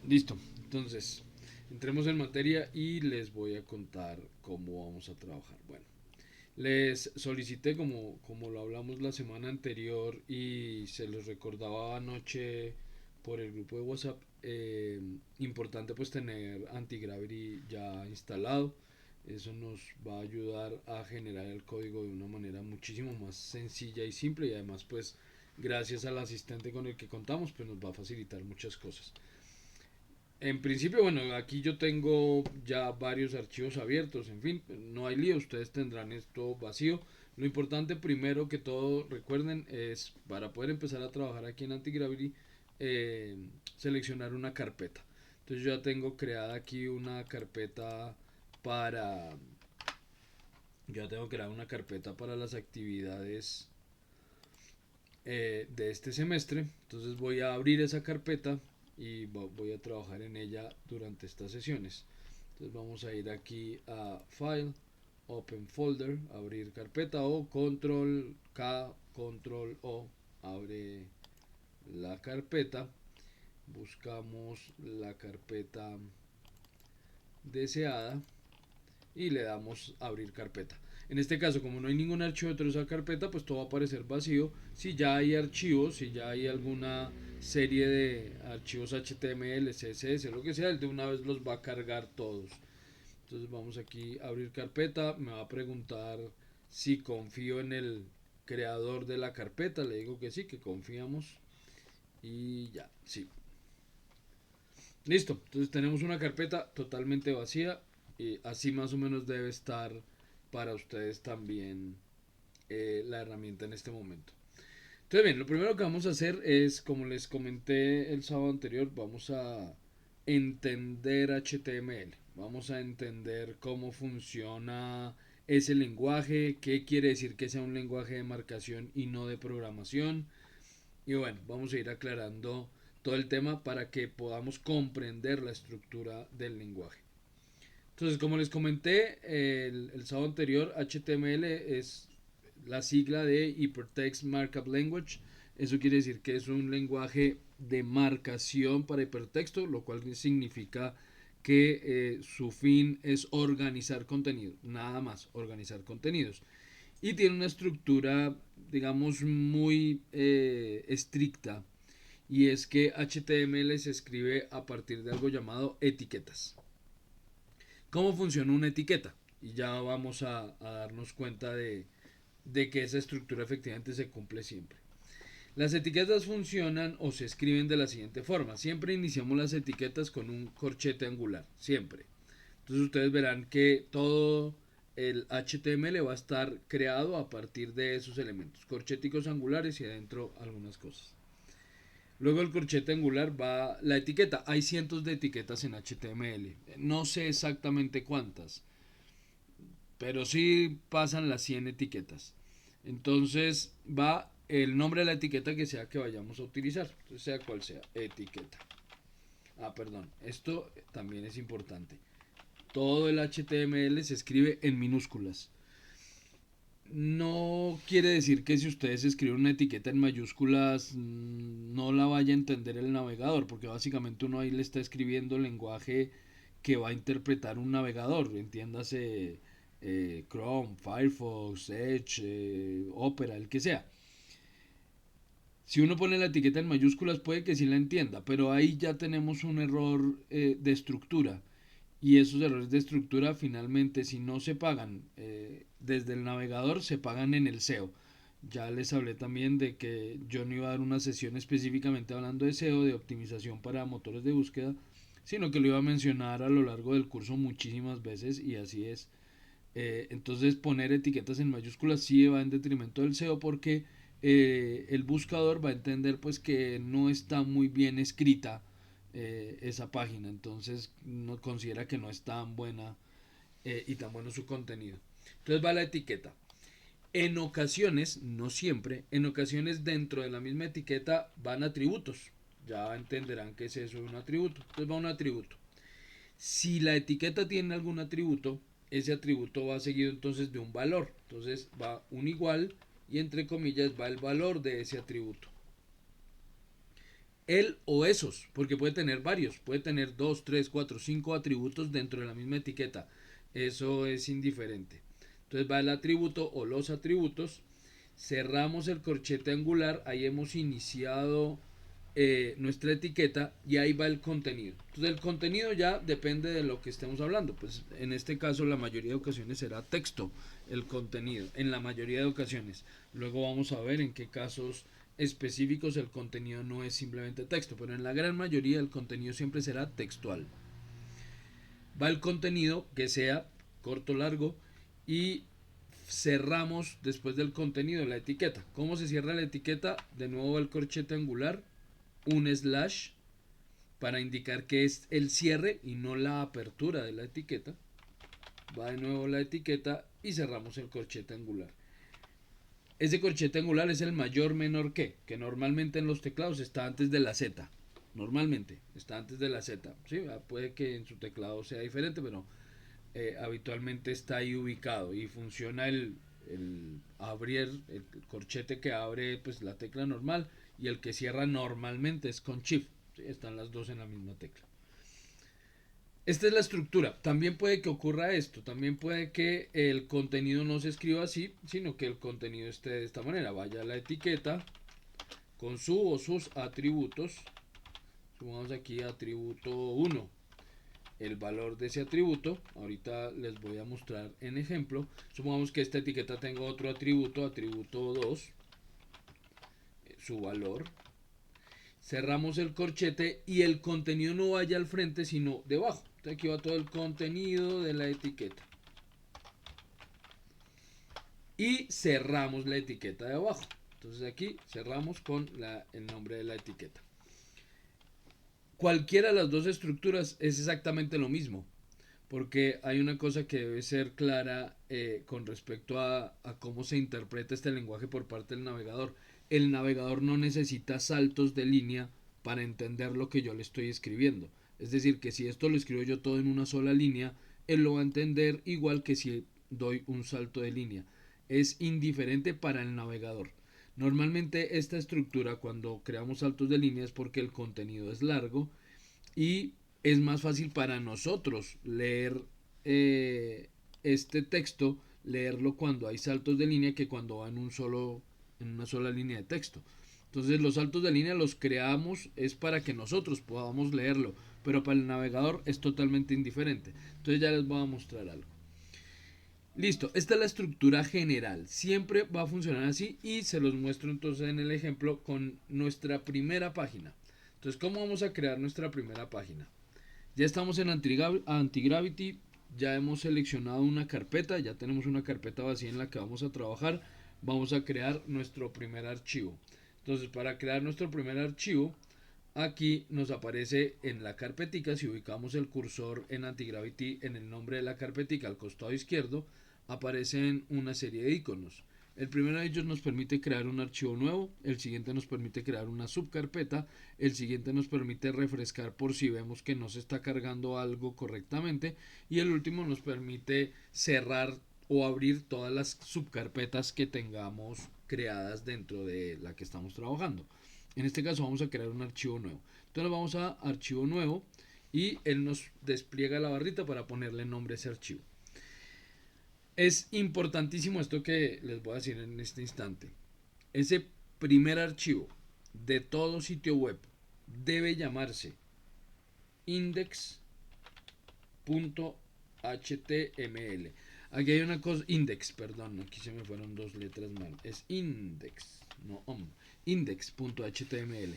Listo. Entonces, entremos en materia y les voy a contar cómo vamos a trabajar. Bueno, les solicité, como lo hablamos la semana anterior y se los recordaba anoche por el grupo de WhatsApp, importante pues tener Antigravity ya instalado. Eso nos va a ayudar a generar el código de una manera muchísimo más sencilla y simple, y además pues gracias al asistente con el que contamos pues nos va a facilitar muchas cosas. En principio, bueno, aquí yo tengo ya varios archivos abiertos, en fin, no hay lío, ustedes tendrán esto vacío. Lo importante primero que todo, recuerden, es para poder empezar a trabajar aquí en Antigravity, eh, seleccionar una carpeta. Entonces yo ya tengo creada aquí una carpeta para... Ya tengo creada una carpeta para las actividades de este semestre. Entonces voy a abrir esa carpeta y voy a trabajar en ella durante estas sesiones. Entonces vamos a ir aquí a File, Open Folder, abrir carpeta o Control K, Control O, abre la carpeta. Buscamos la carpeta deseada y le damos abrir carpeta. En este caso, como no hay ningún archivo dentro de esa carpeta, pues todo va a aparecer vacío. Si ya hay archivos, si ya hay alguna serie de archivos HTML, CSS, lo que sea, él de una vez los va a cargar todos. Entonces vamos aquí a abrir carpeta, me va a preguntar si confío en el creador de la carpeta, le digo que sí, que confiamos y ya, sí. Listo, entonces tenemos una carpeta totalmente vacía y así más o menos debe estar para ustedes también la herramienta en este momento. Entonces bien, lo primero que vamos a hacer es, como les comenté el sábado anterior, vamos a entender HTML. Vamos a entender cómo funciona ese lenguaje, qué quiere decir que sea un lenguaje de marcación y no de programación. Y bueno, vamos a ir aclarando todo el tema para que podamos comprender la estructura del lenguaje. Entonces, como les comenté el sábado anterior, HTML es la sigla de Hypertext Markup Language. Eso quiere decir que es un lenguaje de marcación para hipertexto, lo cual significa que su fin es organizar contenido, nada más, organizar contenidos. Y tiene una estructura, digamos, muy estricta, y es que HTML se escribe a partir de algo llamado etiquetas. ¿Cómo funciona una etiqueta? Y ya vamos a darnos cuenta de que esa estructura efectivamente se cumple siempre. Las etiquetas funcionan o se escriben de la siguiente forma. Siempre iniciamos las etiquetas con un corchete angular, siempre. Entonces ustedes verán que todo el HTML va a estar creado a partir de esos elementos, corcheticos angulares y adentro algunas cosas. Luego el corchete angular va la etiqueta. Hay cientos de etiquetas en HTML. No sé exactamente cuántas, pero sí pasan las 100 etiquetas. Entonces va el nombre de la etiqueta que sea que vayamos a utilizar, sea cual sea, etiqueta. Ah, perdón, esto también es importante. Todo el HTML se escribe en minúsculas. No quiere decir que si ustedes escriben una etiqueta en mayúsculas no la vaya a entender el navegador, porque básicamente uno ahí le está escribiendo el lenguaje que va a interpretar un navegador, entiéndase Chrome, Firefox, Edge, Opera, el que sea. Si uno pone la etiqueta en mayúsculas puede que sí la entienda, pero ahí ya tenemos un error de estructura. Y esos errores de estructura finalmente si no se pagan desde el navegador se pagan en el SEO. Ya les hablé también de que yo no iba a dar una sesión específicamente hablando de SEO, de optimización para motores de búsqueda, sino que lo iba a mencionar a lo largo del curso muchísimas veces y así es. Entonces poner etiquetas en mayúsculas sí va en detrimento del SEO porque el buscador va a entender pues que no está muy bien escrita esa página, entonces no considera que no es tan buena y tan bueno su contenido. Entonces va la etiqueta. En ocasiones, no siempre, en ocasiones dentro de la misma etiqueta van atributos. Ya entenderán qué es eso de un atributo. Entonces va un atributo. Si la etiqueta tiene algún atributo, ese atributo va seguido entonces de un valor. Entonces va un igual y entre comillas va el valor de ese atributo. él o esos, porque puede tener varios, puede tener 2, 3, 4, 5 atributos dentro de la misma etiqueta. Eso es indiferente. Entonces va el atributo o los atributos, cerramos el corchete angular, ahí hemos iniciado nuestra etiqueta y ahí va el contenido. Entonces el contenido ya depende de lo que estemos hablando. Pues en este caso la mayoría de ocasiones será texto el contenido, en la mayoría de ocasiones. Luego vamos a ver en qué casos específicos el contenido no es simplemente texto, pero en la gran mayoría el contenido siempre será textual. Va el contenido que sea corto, largo y cerramos después del contenido la etiqueta. ¿Cómo se cierra la etiqueta? De nuevo el corchete angular, un slash para indicar que es el cierre y no la apertura de la etiqueta. Va de nuevo la etiqueta y cerramos el corchete angular. Ese corchete angular es el mayor menor que normalmente en los teclados está antes de la Z. Normalmente está antes de la Z. ¿Sí? Puede que en su teclado sea diferente, pero habitualmente está ahí ubicado y funciona el abrir, el corchete que abre pues la tecla normal y el que cierra normalmente es con Shift. ¿Sí? Están las dos en la misma tecla. Esta es la estructura. También puede que ocurra esto. También puede que el contenido no se escriba así, sino que el contenido esté de esta manera. Vaya a la etiqueta con su o sus atributos. Sumamos aquí atributo 1. El valor de ese atributo. Ahorita les voy a mostrar en ejemplo. Supongamos que esta etiqueta tenga otro atributo, atributo 2, su valor. Cerramos el corchete y el contenido no vaya al frente, sino debajo. Entonces aquí va todo el contenido de la etiqueta. Y cerramos la etiqueta de abajo. Entonces aquí cerramos con el nombre de la etiqueta. Cualquiera de las dos estructuras es exactamente lo mismo, porque hay una cosa que debe ser clara con respecto a cómo se interpreta este lenguaje por parte del navegador. El navegador no necesita saltos de línea para entender lo que yo le estoy escribiendo. Es decir, que si esto lo escribo yo todo en una sola línea, él lo va a entender igual que si doy un salto de línea. Es indiferente para el navegador. Normalmente esta estructura cuando creamos saltos de línea es porque el contenido es largo y es más fácil para nosotros leer este texto, leerlo cuando hay saltos de línea que cuando va en una sola línea de texto. Entonces los saltos de línea los creamos es para que nosotros podamos leerlo, pero para el navegador es totalmente indiferente. Entonces ya les voy a mostrar algo. Listo, esta es la estructura general. Siempre va a funcionar así y se los muestro entonces en el ejemplo con nuestra primera página. Entonces, ¿cómo vamos a crear nuestra primera página? Ya estamos en Antigravity, ya hemos seleccionado una carpeta, ya tenemos una carpeta vacía en la que vamos a trabajar. Vamos a crear nuestro primer archivo. Entonces, para crear nuestro primer archivo, aquí nos aparece en la carpetica, si ubicamos el cursor en Antigravity en el nombre de la carpetica al costado izquierdo, aparecen una serie de iconos. El primero de ellos nos permite crear un archivo nuevo, el siguiente nos permite crear una subcarpeta, el siguiente nos permite refrescar por si vemos que no se está cargando algo correctamente y el último nos permite cerrar o abrir todas las subcarpetas que tengamos creadas dentro de la que estamos trabajando. En este caso vamos a crear un archivo nuevo. Entonces vamos a archivo nuevo y él nos despliega la barrita para ponerle nombre a ese archivo. Es importantísimo esto que les voy a decir en este instante. Ese primer archivo de todo sitio web debe llamarse index.html. Aquí hay una cosa, index, perdón, aquí se me fueron dos letras mal. Es index, no index.html.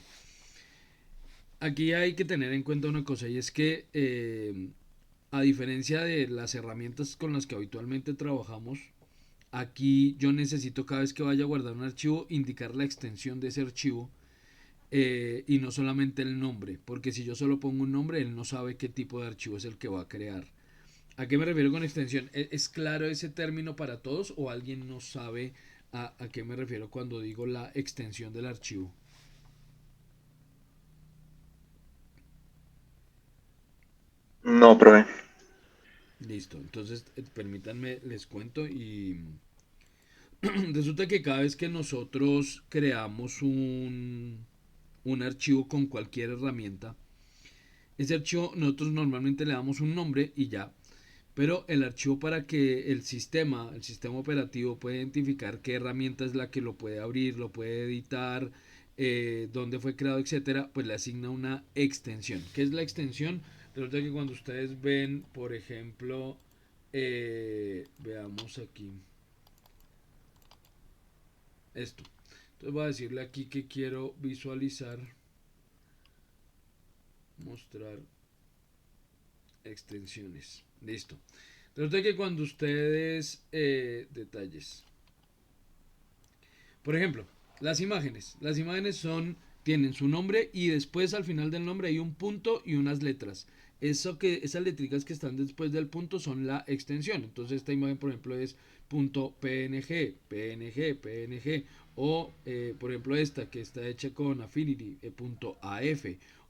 Aquí hay que tener en cuenta una cosa y es que a diferencia de las herramientas con las que habitualmente trabajamos, aquí yo necesito cada vez que vaya a guardar un archivo indicar la extensión de ese archivo y no solamente el nombre, porque si yo solo pongo un nombre, él no sabe qué tipo de archivo es el que va a crear. ¿A qué me refiero con extensión? ¿Es claro ese término para todos o alguien no sabe a qué me refiero cuando digo la extensión del archivo? No, profe. Listo, entonces permítanme, les cuento y resulta que cada vez que nosotros creamos un archivo con cualquier herramienta. Ese archivo nosotros normalmente le damos un nombre y ya, pero el archivo, para que el sistema operativo pueda identificar qué herramienta es la que lo puede abrir, lo puede editar, dónde fue creado, etcétera, pues le asigna una extensión. ¿Qué es la extensión? Resulta que cuando ustedes ven, por ejemplo, veamos aquí esto. Entonces voy a decirle aquí que quiero visualizar, mostrar extensiones. Listo. Resulta que cuando ustedes, detalles, por ejemplo, las imágenes tienen su nombre y después al final del nombre hay un punto y unas letras. Esas letricas que están después del punto son la extensión. Entonces esta imagen, por ejemplo, es .png, png, png, o por ejemplo esta que está hecha con Affinity, .af,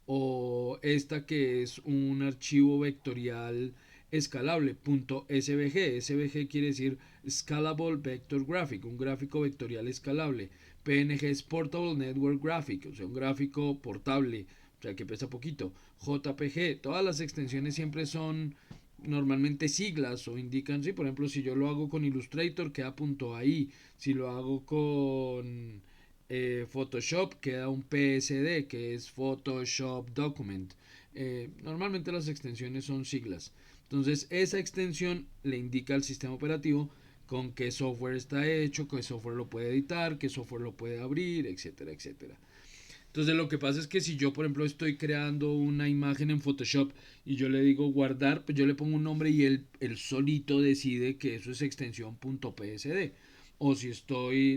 o esta que es un archivo vectorial escalable, .svg. SVG quiere decir Scalable Vector Graphic, un gráfico vectorial escalable. PNG es Portable Network Graphic, o sea, un gráfico portable, o sea, que pesa poquito. JPG, todas las extensiones siempre son normalmente siglas o indican, sí, por ejemplo, si yo lo hago con Illustrator queda .ai, si lo hago con Photoshop queda un PSD, que es Photoshop Document. Normalmente las extensiones son siglas. Entonces esa extensión le indica al sistema operativo con qué software está hecho, qué software lo puede editar, qué software lo puede abrir, etcétera, etcétera. Entonces lo que pasa es que si yo, por ejemplo, estoy creando una imagen en Photoshop y yo le digo guardar, pues yo le pongo un nombre y él solito decide que eso es extensión .psd. O si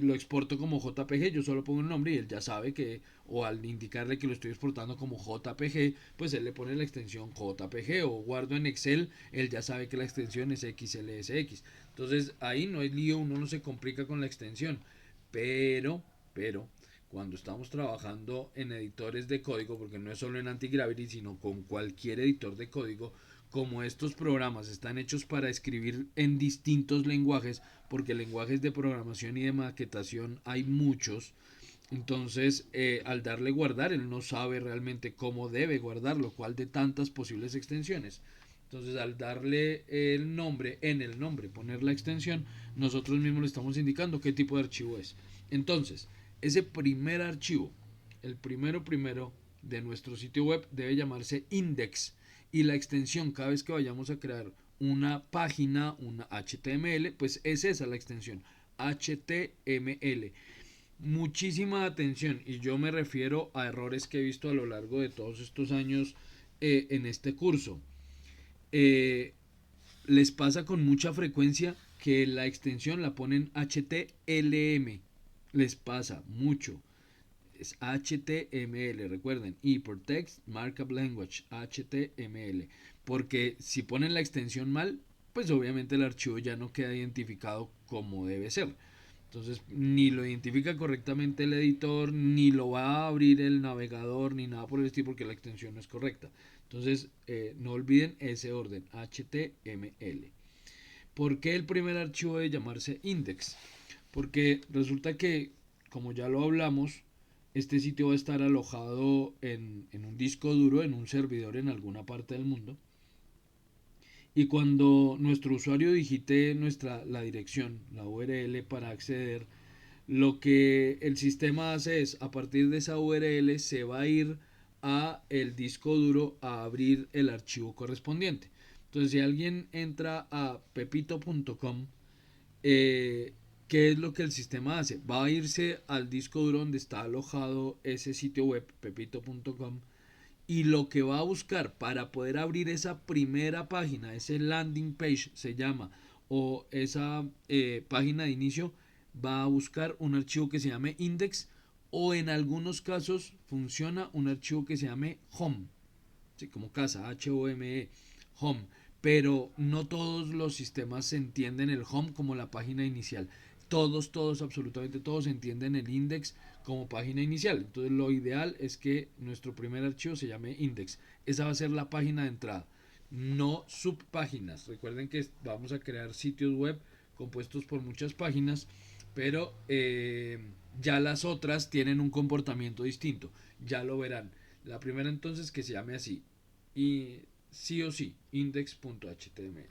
lo exporto como JPG, yo solo pongo el nombre y él ya sabe que, o al indicarle que lo estoy exportando como JPG, pues él le pone la extensión JPG. O guardo en Excel, él ya sabe que la extensión es XLSX. Entonces ahí no hay lío, uno no se complica con la extensión. Pero, cuando estamos trabajando en editores de código, porque no es solo en Antigravity, sino con cualquier editor de código, como estos programas están hechos para escribir en distintos lenguajes, porque lenguajes de programación y de maquetación hay muchos, entonces al darle guardar, él no sabe realmente cómo debe guardarlo, cuál de tantas posibles extensiones. Entonces al darle el nombre, en el nombre poner la extensión, nosotros mismos le estamos indicando qué tipo de archivo es. Entonces, ese primer archivo, el primero de nuestro sitio web, debe llamarse index, y la extensión, cada vez que vayamos a crear una página, una HTML, pues es esa la extensión, HTML. Muchísima atención, y yo me refiero a errores que he visto a lo largo de todos estos años en este curso. Eh, Les pasa con mucha frecuencia que la extensión la ponen HTLM. Les pasa mucho. Es HTML, recuerden. Hypertext Markup Language, HTML. Porque si ponen la extensión mal, pues obviamente el archivo ya no queda identificado como debe ser. Entonces ni lo identifica correctamente el editor, ni lo va a abrir el navegador, ni nada por el estilo, porque la extensión no es correcta. Entonces no olviden ese orden, HTML. ¿Por qué el primer archivo debe llamarse index? Porque resulta que, como ya lo hablamos, este sitio va a estar alojado en un disco duro, en un servidor en alguna parte del mundo. Y cuando nuestro usuario digite la dirección, la URL para acceder, lo que el sistema hace es, a partir de esa URL, se va a ir a el disco duro a abrir el archivo correspondiente. Entonces, si alguien entra a pepito.com, ¿qué es lo que el sistema hace? Va a irse al disco duro donde está alojado ese sitio web, pepito.com, y lo que va a buscar para poder abrir esa primera página, ese landing page se llama, o esa página de inicio, va a buscar un archivo que se llame index, o en algunos casos funciona un archivo que se llame home, ¿sí? Como casa, Home, home. Pero no todos los sistemas entienden el home como la página inicial. Todos, absolutamente todos entienden el index como página inicial. Entonces lo ideal es que nuestro primer archivo se llame index. Esa va a ser la página de entrada, no subpáginas. Recuerden que vamos a crear sitios web compuestos por muchas páginas, pero Ya las otras tienen un comportamiento distinto, ya lo verán. La primera entonces que se llame así, y sí o sí, index.html.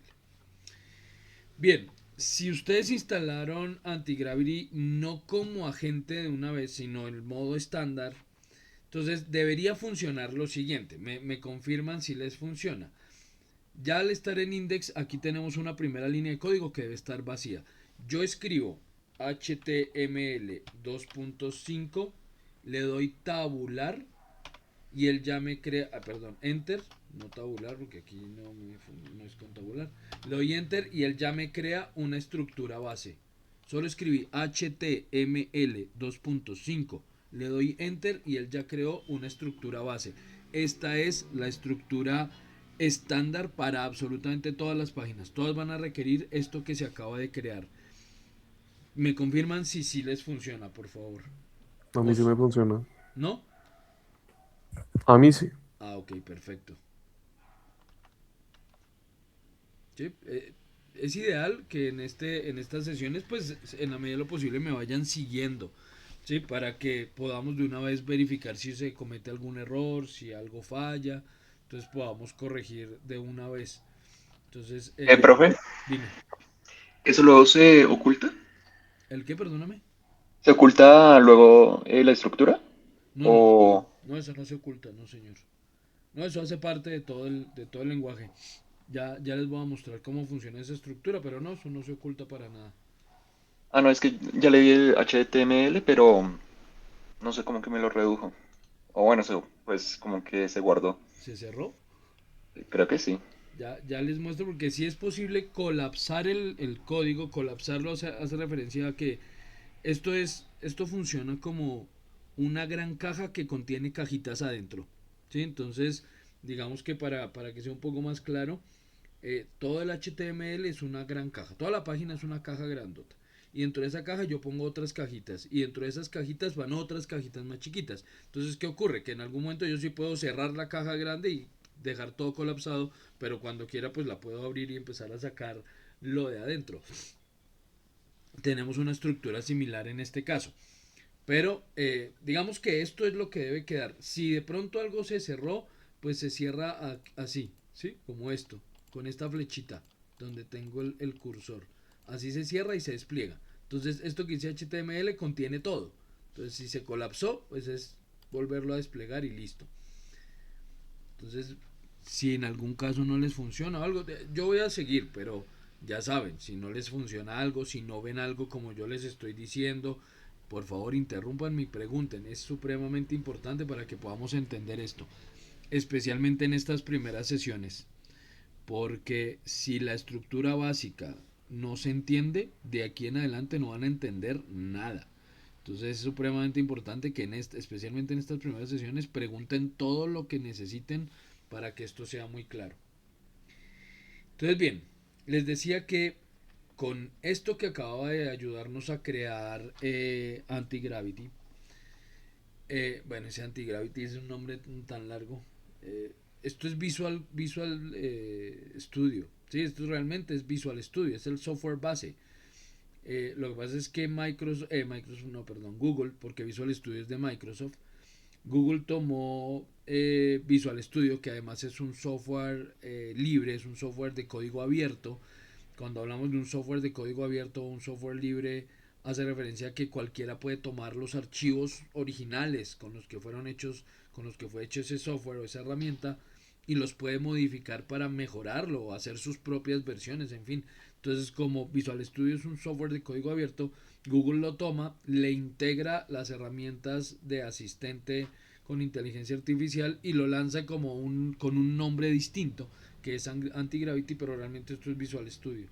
Bien, si ustedes instalaron Antigravity no como agente de una vez, sino el modo estándar, entonces debería funcionar lo siguiente. Me confirman si les funciona. Ya al estar en index, aquí tenemos una primera línea de código que debe estar vacía. Yo escribo HTML 2.5, le doy tabular y él ya me crea, perdón, enter, no tabular porque aquí no es con tabular. Le doy enter y él ya me crea una estructura base. Solo escribí HTML 2.5, le doy enter y él ya creó una estructura base. Esta es la estructura estándar para absolutamente todas las páginas. Todas van a requerir esto que se acaba de crear. Me confirman si sí les funciona, por favor. A mí sí me funciona. ¿No? A mí sí. Ah, ok, perfecto. Sí, es ideal que en estas sesiones, pues en la medida de lo posible me vayan siguiendo, ¿sí? Para que podamos de una vez verificar si se comete algún error, si algo falla, entonces podamos corregir de una vez. Entonces, Profe, dime, ¿eso luego se oculta? ¿el qué? Perdóname. ¿Se oculta luego la estructura? No, no, no, no, no, O... no, eso no se oculta, no, señor. No, eso hace parte de todo el lenguaje. Ya les voy a mostrar cómo funciona esa estructura, pero no, eso no se oculta para nada. Ah, no, es que ya le vi el HTML, pero no sé cómo que me lo redujo. O bueno, pues como que se guardó. ¿Se cerró? Creo que sí. Ya les muestro porque si es posible colapsar el código, colapsarlo hace referencia a que esto funciona como una gran caja que contiene cajitas adentro. ¿Sí? Entonces, digamos que para que sea un poco más claro, todo el HTML es una gran caja. Toda la página es una caja grandota. Y dentro de esa caja yo pongo otras cajitas. Y dentro de esas cajitas van otras cajitas más chiquitas. Entonces, ¿qué ocurre? Que en algún momento yo sí puedo cerrar la caja grande y dejar todo colapsado. Pero cuando quiera, pues la puedo abrir y empezar a sacar lo de adentro. Tenemos una estructura similar en este caso. Pero digamos que esto es lo que debe quedar. Si de pronto algo se cerró, pues se cierra así, ¿sí? Como esto, con esta flechita donde tengo el cursor. Así se cierra y se despliega. Entonces, esto que dice HTML contiene todo. Entonces, si se colapsó, pues es volverlo a desplegar y listo. Entonces, si en algún caso no les funciona algo, yo voy a seguir, pero ya saben, si no les funciona algo, si no ven algo como yo les estoy diciendo, por favor interrumpan y pregunten. Es supremamente importante para que podamos entender esto, especialmente en estas primeras sesiones, porque si la estructura básica no se entiende, de aquí en adelante no van a entender nada. Entonces es supremamente importante que especialmente en estas primeras sesiones pregunten todo lo que necesiten para que esto sea muy claro. Entonces bien, les decía que con esto que acababa de ayudarnos a crear Antigravity, bueno, ese Antigravity es un nombre tan largo. Esto es Visual Studio. Sí, esto realmente es Visual Studio, es el software base. Lo que pasa es que Google, porque Visual Studio es de Microsoft, Google tomó Visual Studio, que además es un software libre, es un software de código abierto. Cuando hablamos de un software de código abierto o un software libre, hace referencia a que cualquiera puede tomar los archivos originales con los que fueron hechos, con los que fue hecho ese software o esa herramienta y los puede modificar para mejorarlo o hacer sus propias versiones, en fin. Entonces, como Visual Studio es un software de código abierto, Google lo toma, le integra las herramientas de asistente con inteligencia artificial y lo lanza como con un nombre distinto, que es Antigravity, pero realmente esto es Visual Studio.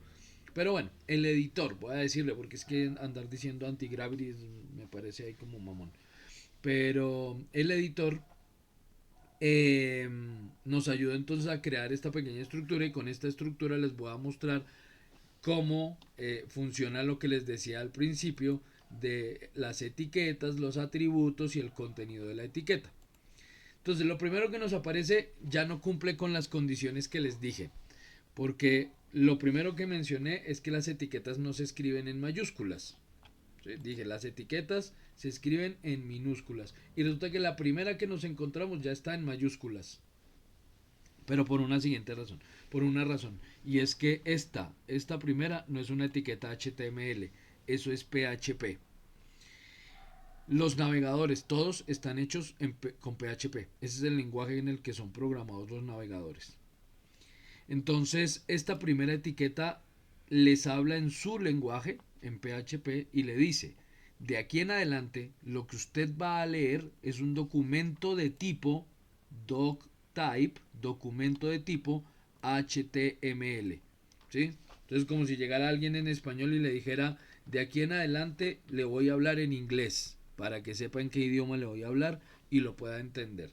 Pero bueno, el editor, voy a decirle, porque es que andar diciendo Antigravity me parece ahí como mamón. Pero el editor eh, nos ayuda entonces a crear esta pequeña estructura y con esta estructura les voy a mostrar cómo funciona lo que les decía al principio de las etiquetas, los atributos y el contenido de la etiqueta. Entonces lo primero que nos aparece ya no cumple con las condiciones que les dije, porque lo primero que mencioné es que las etiquetas no se escriben en mayúsculas, ¿sí? Dije, las etiquetas se escriben en minúsculas. Y resulta que la primera que nos encontramos ya está en mayúsculas. Pero por una siguiente razón. Por una razón. Y es que esta primera no es una etiqueta HTML. Eso es PHP. Los navegadores, todos están hechos con PHP. Ese es el lenguaje en el que son programados los navegadores. Entonces, esta primera etiqueta les habla en su lenguaje, en PHP, y le dice, de aquí en adelante, lo que usted va a leer es un documento de tipo doctype, documento de tipo HTML. ¿Sí? Entonces, como si llegara alguien en español y le dijera, de aquí en adelante le voy a hablar en inglés, para que sepa en qué idioma le voy a hablar y lo pueda entender.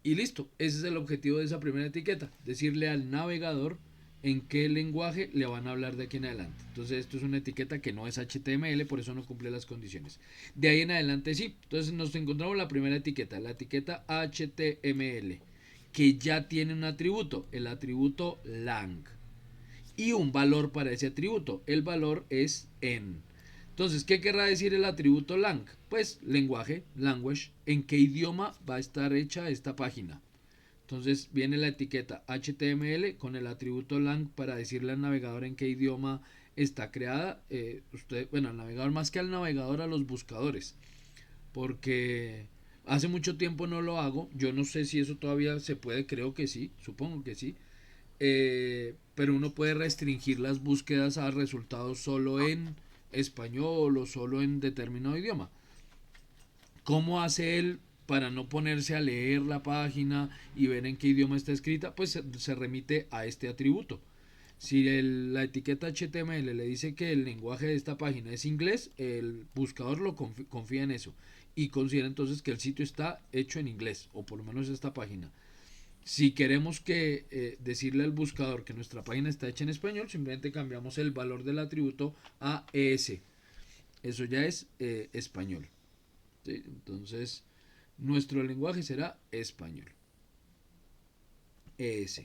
Y listo, ese es el objetivo de esa primera etiqueta, decirle al navegador en qué lenguaje le van a hablar de aquí en adelante. Entonces esto es una etiqueta que no es HTML, por eso no cumple las condiciones. De ahí en adelante sí, entonces nos encontramos la primera etiqueta, la etiqueta HTML, que ya tiene un atributo, el atributo lang, y un valor para ese atributo, el valor es en. Entonces, ¿qué querrá decir el atributo lang? Pues lenguaje, language, en qué idioma va a estar hecha esta página. Entonces viene la etiqueta HTML con el atributo lang para decirle al navegador en qué idioma está creada. Al navegador más que al navegador, a los buscadores. Porque hace mucho tiempo no lo hago. Yo no sé si eso todavía se puede, creo que sí, supongo que sí. Pero uno puede restringir las búsquedas a resultados solo en español o solo en determinado idioma. ¿Cómo hace él para no ponerse a leer la página y ver en qué idioma está escrita? Pues se remite a este atributo. Si la etiqueta HTML le dice que el lenguaje de esta página es inglés, el buscador lo confía en eso y considera entonces que el sitio está hecho en inglés, o por lo menos esta página. Si queremos decirle al buscador que nuestra página está hecha en español, simplemente cambiamos el valor del atributo a ES. Eso ya es español. ¿Sí? Entonces, nuestro lenguaje será español. ES.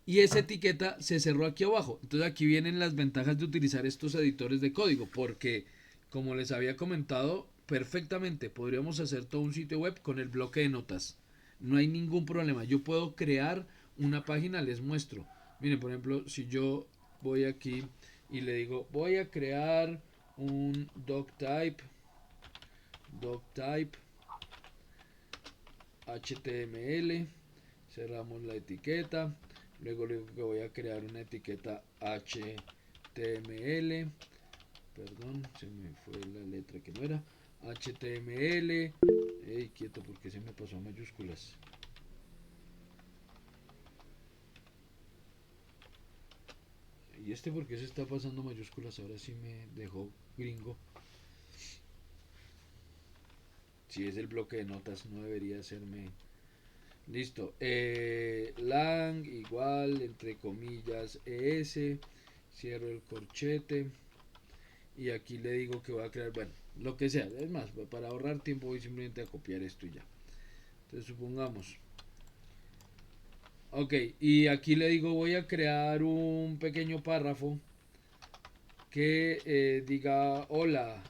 Y esa etiqueta se cerró aquí abajo. Entonces aquí vienen las ventajas de utilizar estos editores de código, porque como les había comentado, perfectamente podríamos hacer todo un sitio web con el bloque de notas. No hay ningún problema. Yo puedo crear una página, les muestro. Miren, por ejemplo, si yo voy aquí y le digo, voy a crear un doctype HTML, cerramos la etiqueta, luego le digo que voy a crear una etiqueta HTML, perdón, se me fue la letra que no era, HTML, quieto porque se me pasó a mayúsculas. ¿Y este por qué se está pasando mayúsculas? Ahora sí me dejó gringo. Si es el bloque de notas, no debería hacerme. Listo. Lang igual, entre comillas, ES. Cierro el corchete. Y aquí le digo que voy a crear, bueno, lo que sea. Es más, para ahorrar tiempo voy simplemente a copiar esto y ya. Entonces supongamos. Ok, y aquí le digo voy a crear un pequeño párrafo que diga, hola,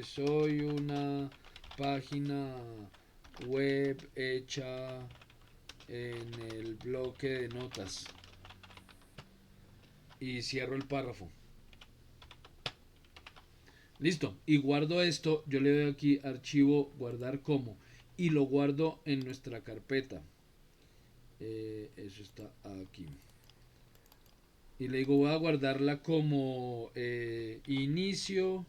soy una página web hecha en el bloque de notas y cierro el párrafo. Listo, y guardo esto, yo le doy aquí archivo guardar como y lo guardo en nuestra carpeta. Eso está aquí. Y le digo voy a guardarla como inicio.html.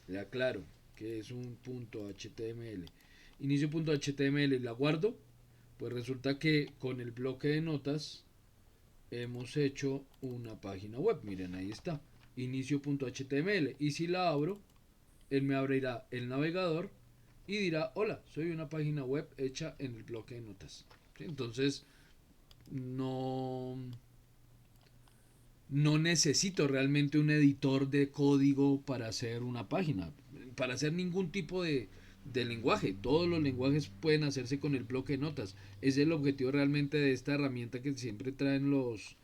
Le aclaro que es un punto HTML. Inicio.html la guardo. Pues resulta que con el bloque de notas hemos hecho una página web. Miren, ahí está. Inicio.html. Y si la abro, él me abrirá el navegador y dirá, hola, soy una página web hecha en el bloque de notas. ¿Sí? Entonces, no necesito realmente un editor de código para hacer una página, para hacer ningún tipo de lenguaje. Todos los lenguajes pueden hacerse con el bloque de notas. Es el objetivo realmente de esta herramienta que siempre traen los,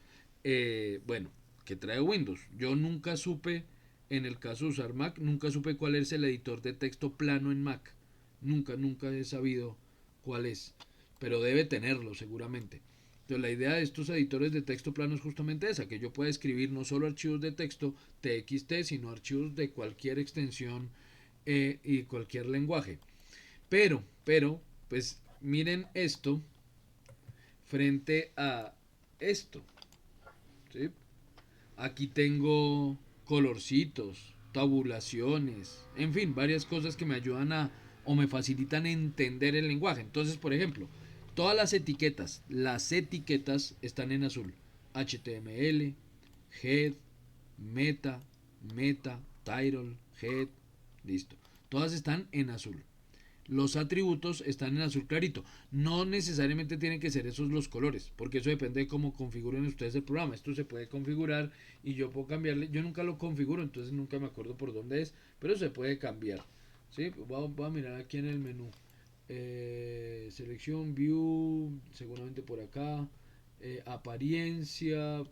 bueno, que trae Windows. Yo nunca supe, en el caso de usar Mac, nunca supe cuál es el editor de texto plano en Mac. Nunca he sabido cuál es, pero debe tenerlo seguramente. Entonces la idea de estos editores de texto plano es justamente esa, que yo pueda escribir no solo archivos de texto TXT, sino archivos de cualquier extensión y cualquier lenguaje. Pues miren esto frente a esto, ¿sí? Aquí tengo colorcitos, tabulaciones, en fin, varias cosas que me ayudan a o me facilitan entender el lenguaje. Entonces, por ejemplo, todas las etiquetas están en azul. HTML, head, meta, title, head, listo. Todas están en azul. Los atributos están en azul clarito. No necesariamente tienen que ser esos los colores, porque eso depende de cómo configuren ustedes el programa. Esto se puede configurar y yo puedo cambiarle. Yo nunca lo configuro, entonces nunca me acuerdo por dónde es, pero se puede cambiar. ¿Sí? Voy a mirar aquí en el menú. Selección, view, seguramente por acá. Apariencia.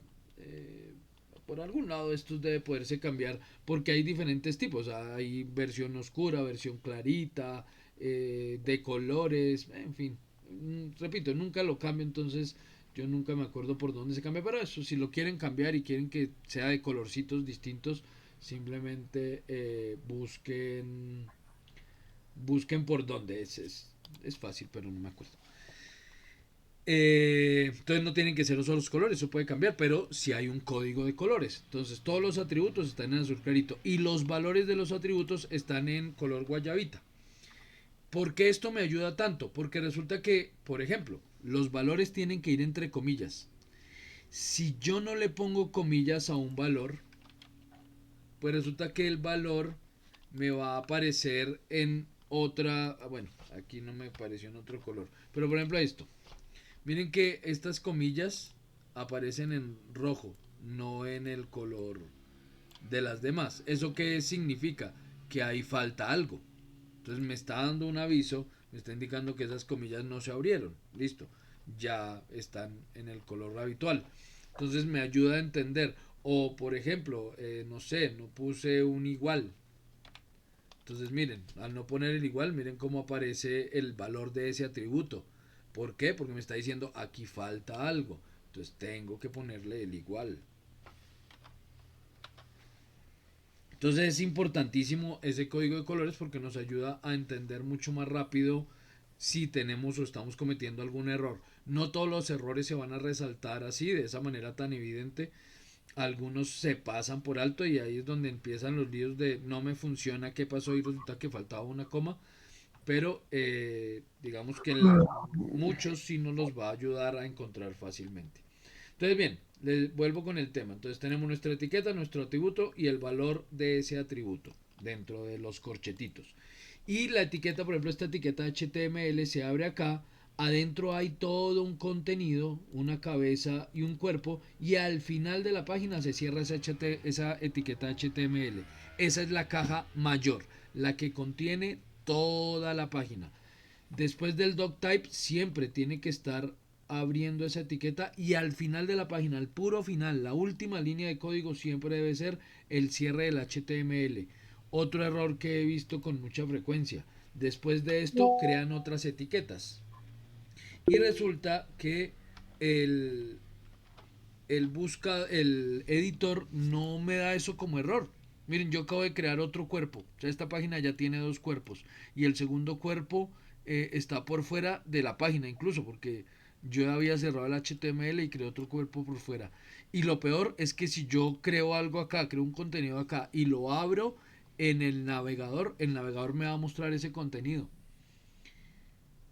Por algún lado esto debe poderse cambiar porque hay diferentes tipos. Hay versión oscura, versión clarita, de colores, en fin. Repito, nunca lo cambio, entonces yo nunca me acuerdo por dónde se cambia. Pero eso, si lo quieren cambiar y quieren que sea de colorcitos distintos, simplemente busquen por dónde. Es fácil, pero no me acuerdo. Entonces no tienen que ser solo los colores, eso puede cambiar, pero si hay un código de colores. Entonces todos los atributos están en azul clarito y los valores de los atributos están en color guayabita. ¿Por qué esto me ayuda tanto? Porque resulta que, por ejemplo, los valores tienen que ir entre comillas. Si yo no le pongo comillas a un valor, pues resulta que el valor me va a aparecer en otra. Bueno, aquí no me apareció en otro color. Pero por ejemplo esto. Miren que estas comillas aparecen en rojo, no en el color de las demás. ¿Eso qué significa? Que ahí falta algo. Entonces me está dando un aviso, me está indicando que esas comillas no se abrieron. Listo, ya están en el color habitual. Entonces me ayuda a entender. O por ejemplo, no sé, no puse un igual. Entonces miren, al no poner el igual, miren cómo aparece el valor de ese atributo. ¿Por qué? Porque me está diciendo aquí falta algo. Entonces tengo que ponerle el igual. Entonces es importantísimo ese código de colores porque nos ayuda a entender mucho más rápido si tenemos o estamos cometiendo algún error. No todos los errores se van a resaltar así, de esa manera tan evidente. Algunos se pasan por alto y ahí es donde empiezan los líos de no me funciona, qué pasó y resulta que faltaba una coma. Pero digamos que muchos sí nos los va a ayudar a encontrar fácilmente. Entonces bien, les vuelvo con el tema. Entonces tenemos nuestra etiqueta, nuestro atributo y el valor de ese atributo dentro de los corchetitos. Y la etiqueta, por ejemplo, esta etiqueta HTML se abre acá. Adentro hay todo un contenido, una cabeza y un cuerpo. Y al final de la página se cierra esa etiqueta HTML. Esa es la caja mayor, la que contiene toda la página. Después del doctype siempre tiene que estar abriendo esa etiqueta y al final de la página, al puro final, la última línea de código siempre debe ser el cierre del HTML. Otro error que he visto con mucha frecuencia. Después de esto crean otras etiquetas. Y resulta que el, el editor no me da eso como error. Miren, yo acabo de crear otro cuerpo. O sea, esta página ya tiene dos cuerpos. Y el segundo cuerpo está por fuera de la página incluso, porque yo había cerrado el HTML y creé otro cuerpo por fuera. Y lo peor es que si yo creo algo acá, creo un contenido acá y lo abro en el navegador me va a mostrar ese contenido.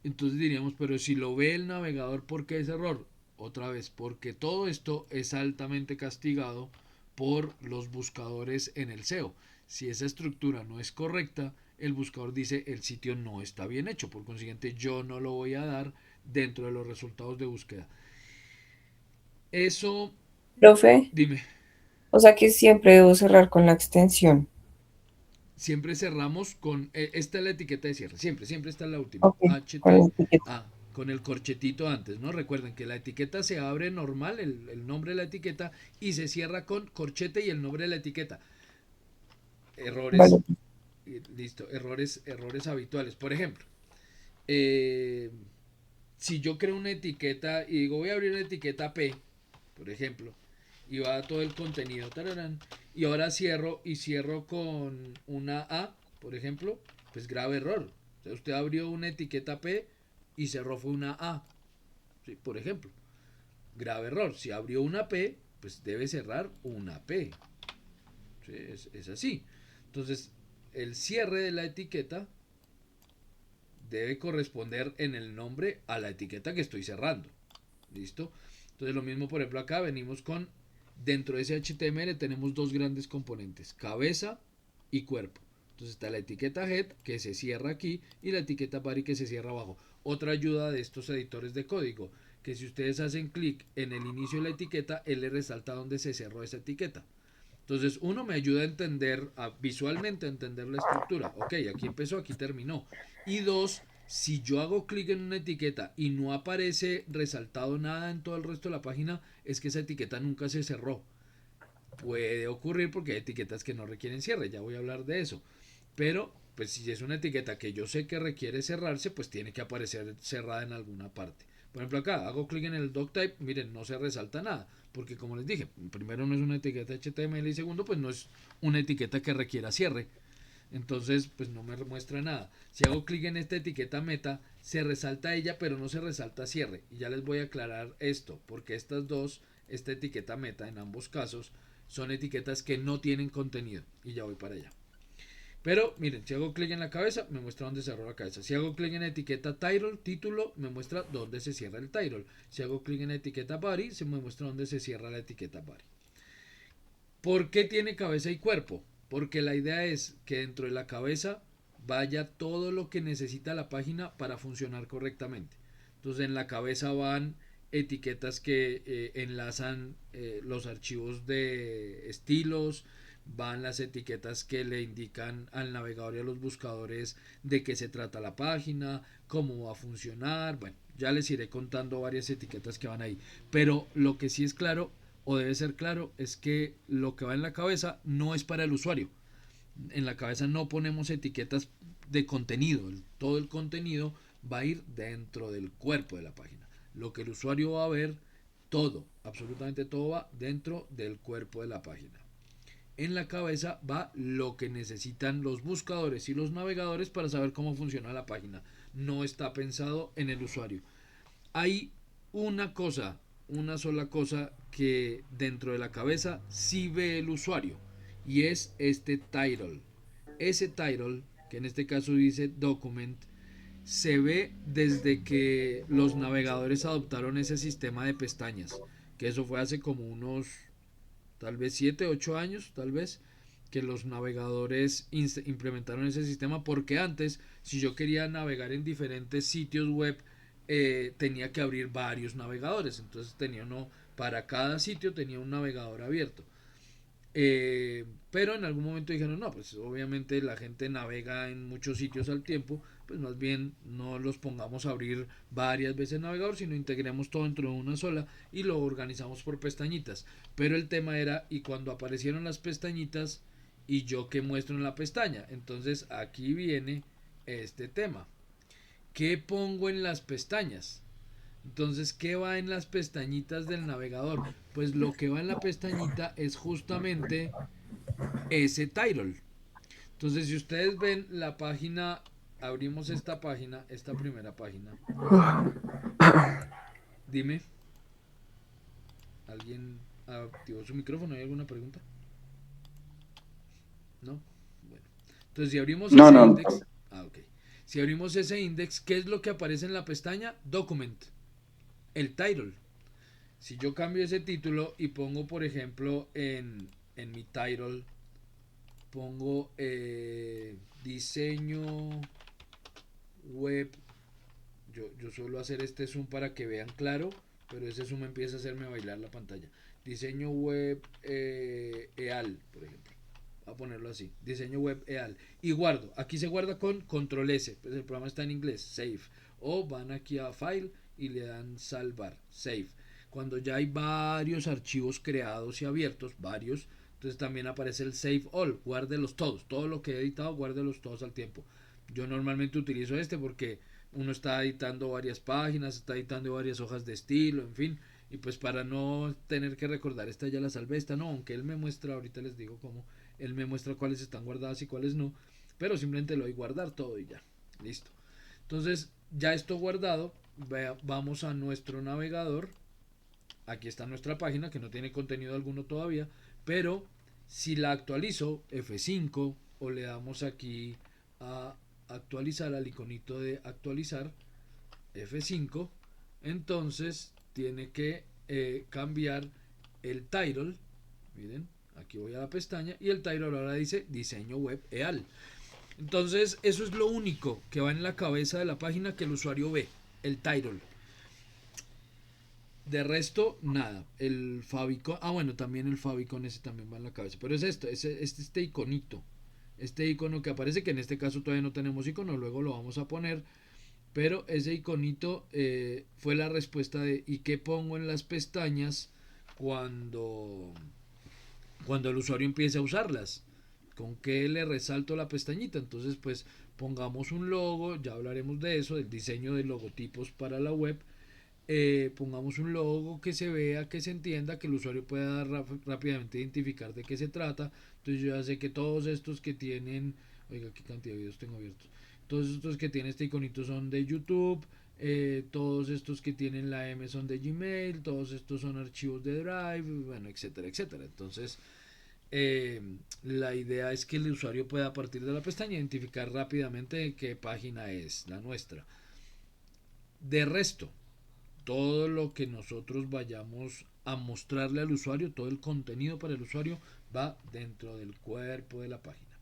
Entonces diríamos, pero si lo ve el navegador, ¿por qué es error? Otra vez, porque todo esto es altamente castigado por los buscadores en el SEO. Si esa estructura no es correcta, el buscador dice el sitio no está bien hecho. Por consiguiente, yo no lo voy a dar dentro de los resultados de búsqueda. Eso, Profe, dime, o sea que siempre debo cerrar con la extensión. siempre cerramos con esta es la etiqueta de cierre. Siempre está en la última. Ok, con la etiqueta. Ah, con el corchetito antes, ¿no? Recuerden que la etiqueta se abre normal, el nombre de la etiqueta, y se cierra con corchete y el nombre de la etiqueta. Errores, Vale. listo, errores habituales. Por ejemplo, eh, si yo creo una etiqueta y digo voy a abrir una etiqueta P, por ejemplo, y va todo el contenido, tararán, y ahora cierro con una A, por ejemplo, pues grave error. O sea, usted abrió una etiqueta P y cerró fue una A, ¿sí? Por ejemplo, grave error. Si abrió una P, pues debe cerrar una P. ¿Sí? Es así. Entonces, el cierre de la etiqueta debe corresponder en el nombre a la etiqueta que estoy cerrando. ¿Listo? Entonces lo mismo, por ejemplo, acá venimos con, dentro de ese HTML tenemos dos grandes componentes, cabeza y cuerpo. Entonces está la etiqueta head que se cierra aquí y la etiqueta body que se cierra abajo. Otra ayuda de estos editores de código, que si ustedes hacen clic en el inicio de la etiqueta, él le resalta dónde se cerró esa etiqueta. Entonces, uno me ayuda a entender, visualmente a entender la estructura. Ok, aquí empezó, aquí terminó. Y dos, si yo hago clic en una etiqueta y no aparece resaltado nada en todo el resto de la página, es que esa etiqueta nunca se cerró. Puede ocurrir porque hay etiquetas que no requieren cierre, ya voy a hablar de eso. Pero, pues si es una etiqueta que yo sé que requiere cerrarse, pues tiene que aparecer cerrada en alguna parte. Por ejemplo, acá hago clic en el doctype, miren, no se resalta nada, porque como les dije, primero no es una etiqueta HTML y segundo, pues no es una etiqueta que requiera cierre. Entonces, pues no me muestra nada. Si hago clic en esta etiqueta meta, se resalta ella, pero no se resalta cierre. Y ya les voy a aclarar esto, porque estas dos, esta etiqueta meta en ambos casos, son etiquetas que no tienen contenido. Y ya voy para allá. Pero miren, si hago clic en la cabeza, me muestra dónde cerró la cabeza. Si hago clic en la etiqueta title, título, me muestra dónde se cierra el title. Si hago clic en la etiqueta body, se me muestra dónde se cierra la etiqueta body. ¿Por qué tiene cabeza y cuerpo? Porque la idea es que dentro de la cabeza vaya todo lo que necesita la página para funcionar correctamente. Entonces en la cabeza van etiquetas que enlazan los archivos de estilos, van las etiquetas que le indican al navegador y a los buscadores de qué se trata la página, cómo va a funcionar. Bueno, ya les iré contando varias etiquetas que van ahí. Pero lo que sí es claro o debe ser claro es que lo que va en la cabeza no es para el usuario. En la cabeza no ponemos etiquetas de contenido. Todo el contenido va a ir dentro del cuerpo de la página. Lo que el usuario va a ver, todo, absolutamente todo va dentro del cuerpo de la página. En la cabeza va lo que necesitan los buscadores y los navegadores para saber cómo funciona la página. No está pensado en el usuario. Hay una cosa, una sola cosa que dentro de la cabeza sí ve el usuario y es este title. Ese title, que en este caso dice document, se ve desde que los navegadores adoptaron ese sistema de pestañas, que eso fue hace como unos tal vez 7 8 años, tal vez, que los navegadores implementaron ese sistema, porque antes, si yo quería navegar en diferentes sitios web, tenía que abrir varios navegadores, entonces tenía uno, para cada sitio tenía un navegador abierto. Pero en algún momento dijeron, no, pues obviamente la gente navega en muchos sitios al tiempo, pues más bien no los pongamos a abrir varias veces el navegador, sino integremos todo dentro de una sola y lo organizamos por pestañitas. Pero el tema era, y cuando aparecieron las pestañitas, y yo que muestro en la pestaña, entonces aquí viene este tema. ¿Qué pongo en las pestañas? Entonces, ¿qué va en las pestañitas del navegador? Pues lo que va en la pestañita es justamente ese title. Entonces, si ustedes ven la página, abrimos esta página, esta primera página. Dime, ¿alguien activó su micrófono? ¿Hay alguna pregunta? ¿No? Bueno. Entonces, si abrimos No, ese no. index, ok. Si abrimos ese index, ¿qué es lo que aparece en la pestaña? Document, el title. Si yo cambio ese título y pongo, por ejemplo, en mi title, pongo diseño web. Yo suelo hacer este zoom para que vean claro, pero ese zoom empieza a hacerme bailar la pantalla. Diseño web EAL, por ejemplo. a ponerlo así, diseño web EAL, y guardo. Aquí se guarda con control S, pues el programa está en inglés, save, o van aquí a file y le dan salvar, save. Cuando ya hay varios archivos creados y abiertos, varios, entonces también aparece el save all, guárdelos todos, todo lo que he editado, guárdelos todos al tiempo. Yo normalmente utilizo este porque uno está editando varias páginas, está editando varias hojas de estilo, en fin, y pues para no tener que recordar, esta ya la salvé, esta no, aunque él me muestra, ahorita les digo cómo, él me muestra cuáles están guardadas y cuáles no, pero simplemente lo doy guardar todo y ya, listo. Entonces, ya esto guardado, vamos a nuestro navegador, aquí está nuestra página que no tiene contenido alguno todavía, pero si la actualizo F5 o le damos aquí a actualizar al iconito de actualizar F5, entonces tiene que cambiar el title. Miren, aquí voy a la pestaña y el title ahora dice diseño web EAL. Entonces eso es lo único que va en la cabeza de la página que el usuario ve, el title. De resto, nada. El favicon, bueno, también el favicon ese también va en la cabeza. Pero es esto, este iconito. Este icono que aparece, que en este caso todavía no tenemos icono, luego lo vamos a poner. Pero ese iconito fue la respuesta de ¿y qué pongo en las pestañas cuando el usuario empiece a usarlas? ¿Con qué le resalto la pestañita? Entonces, pues pongamos un logo, ya hablaremos de eso, del diseño de logotipos para la web. Pongamos un logo que se vea, que se entienda, que el usuario pueda rápidamente identificar de qué se trata. Entonces yo ya sé que todos estos que tienen, oiga, qué cantidad de videos tengo abiertos. Todos estos que tienen este iconito son de YouTube, todos estos que tienen la M son de Gmail, todos estos son archivos de Drive, bueno, etcétera, etcétera. Entonces, la idea es que el usuario pueda a partir de la pestaña identificar rápidamente qué página es la nuestra. De resto, todo lo que nosotros vayamos a mostrarle al usuario, todo el contenido para el usuario va dentro del cuerpo de la página.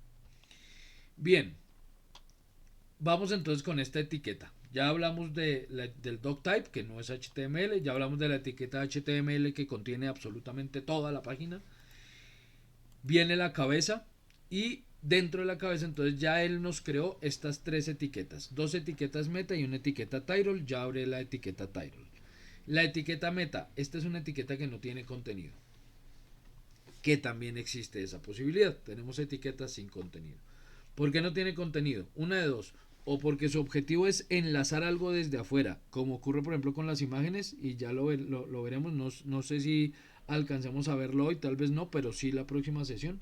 Bien, vamos entonces con esta etiqueta. Ya hablamos del doctype, que no es HTML, ya hablamos de la etiqueta HTML que contiene absolutamente toda la página. Viene la cabeza y dentro de la cabeza entonces ya él nos creó estas tres etiquetas, dos etiquetas meta y una etiqueta title. Ya abre la etiqueta title. La etiqueta meta, esta es una etiqueta que no tiene contenido, que también existe esa posibilidad. Tenemos etiquetas sin contenido. ¿Por qué no tiene contenido? Una de dos, o porque su objetivo es enlazar algo desde afuera, como ocurre por ejemplo con las imágenes, y ya lo veremos, no sé si alcancemos a verlo hoy, tal vez no, pero sí la próxima sesión.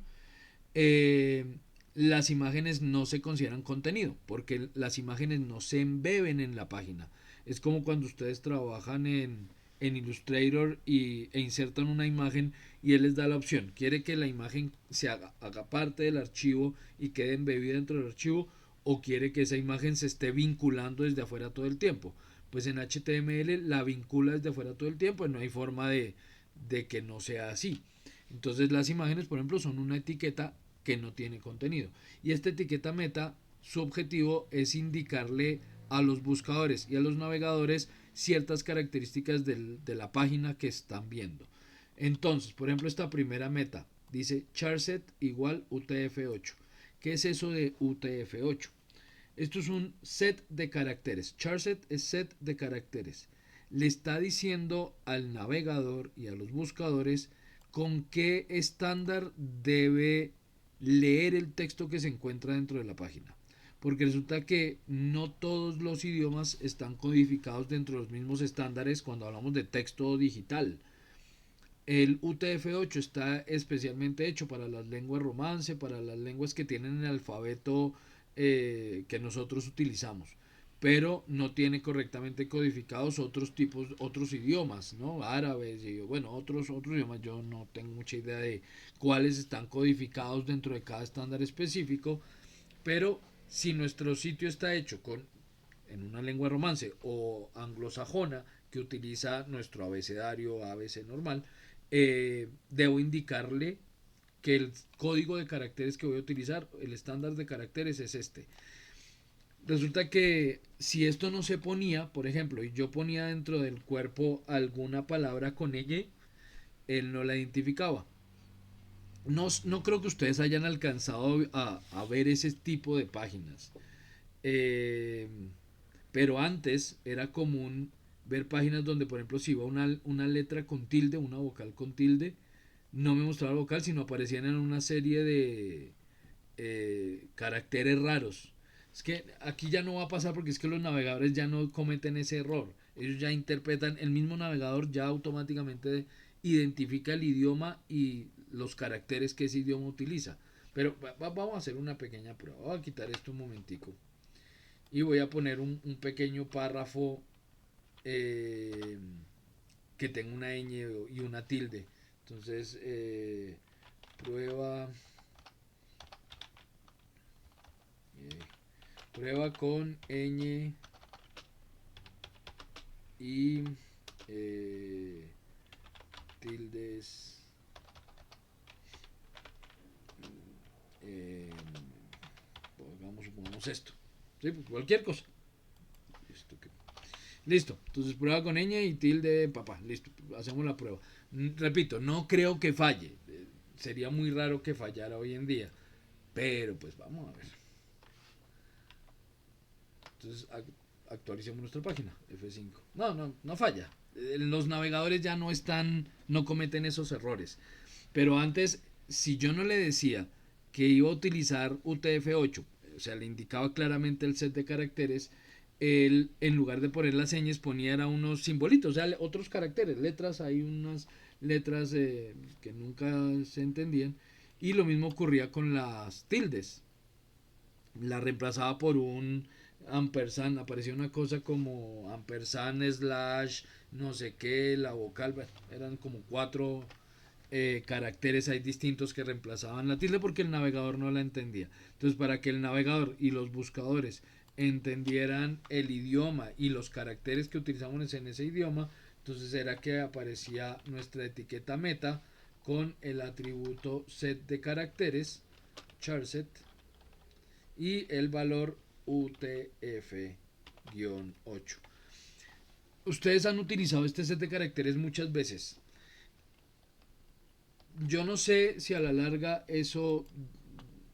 Las imágenes no se consideran contenido, porque las imágenes no se embeben en la página. Es como cuando ustedes trabajan en Illustrator e insertan una imagen y él les da la opción. Quiere que la imagen se haga parte del archivo y quede embebida dentro del archivo, o quiere que esa imagen se esté vinculando desde afuera todo el tiempo. Pues en HTML la vincula desde afuera todo el tiempo y no hay forma de que no sea así. Entonces las imágenes, por ejemplo, son una etiqueta que no tiene contenido. Y esta etiqueta meta, su objetivo es indicarle a los buscadores y a los navegadores ciertas características de la página que están viendo. Entonces, por ejemplo, esta primera meta dice charset igual UTF-8. ¿Qué es eso de UTF-8? Esto es un set de caracteres. Charset es set de caracteres. Le está diciendo al navegador y a los buscadores con qué estándar debe leer el texto que se encuentra dentro de la página. Porque resulta que no todos los idiomas están codificados dentro de los mismos estándares cuando hablamos de texto digital. El UTF-8 está especialmente hecho para las lenguas romance, para las lenguas que tienen el alfabeto que nosotros utilizamos, pero no tiene correctamente codificados otros idiomas, ¿no? Árabes y bueno, otros idiomas. Yo no tengo mucha idea de cuáles están codificados dentro de cada estándar específico, pero si nuestro sitio está hecho en una lengua romance o anglosajona que utiliza nuestro abecedario ABC normal, debo indicarle que el código de caracteres que voy a utilizar, el estándar de caracteres es este. Resulta que si esto no se ponía, por ejemplo, y yo ponía dentro del cuerpo alguna palabra con ella, él no la identificaba. no creo que ustedes hayan alcanzado a ver ese tipo de páginas. Eh, pero antes era común ver páginas donde, por ejemplo, si iba una letra con tilde, una vocal con tilde, no me mostraba el vocal, sino aparecían en una serie de caracteres raros. Es que aquí ya no va a pasar porque es que los navegadores ya no cometen ese error. Ellos ya interpretan, el mismo navegador ya automáticamente identifica el idioma y los caracteres que ese idioma utiliza. Pero vamos a hacer una pequeña prueba. Voy a quitar esto un momentico y voy a poner un pequeño párrafo eh, que tenga una ñ y una tilde. Entonces, prueba prueba con ñ y eh, tildes. eh, Supongamos esto. ¿Sí? Pues cualquier cosa. Listo. Entonces prueba con ñ y tilde papá. Listo. Hacemos la prueba. Repito, no creo que falle. Sería muy raro que fallara hoy en día. Pero pues vamos a ver. Entonces actualicemos nuestra página. F5. No falla. Los navegadores ya no están, no cometen esos errores. Pero antes, si yo no le decía que iba a utilizar UTF-8, o sea, le indicaba claramente el set de caracteres, él, en lugar de poner las señas, ponía era unos simbolitos, o sea, otros caracteres, letras, hay unas letras que nunca se entendían. Y lo mismo ocurría con las tildes. La reemplazaba por un ampersand, aparecía una cosa como ampersand slash no sé qué, la vocal, bueno, eran como cuatro caracteres hay distintos que reemplazaban la tilde porque el navegador no la entendía. Entonces, para que el navegador y los buscadores entendieran el idioma y los caracteres que utilizamos en ese idioma, entonces era que aparecía nuestra etiqueta meta con el atributo set de caracteres, charset, y el valor UTF-8. Ustedes han utilizado este set de caracteres muchas veces. Yo no sé si a la larga eso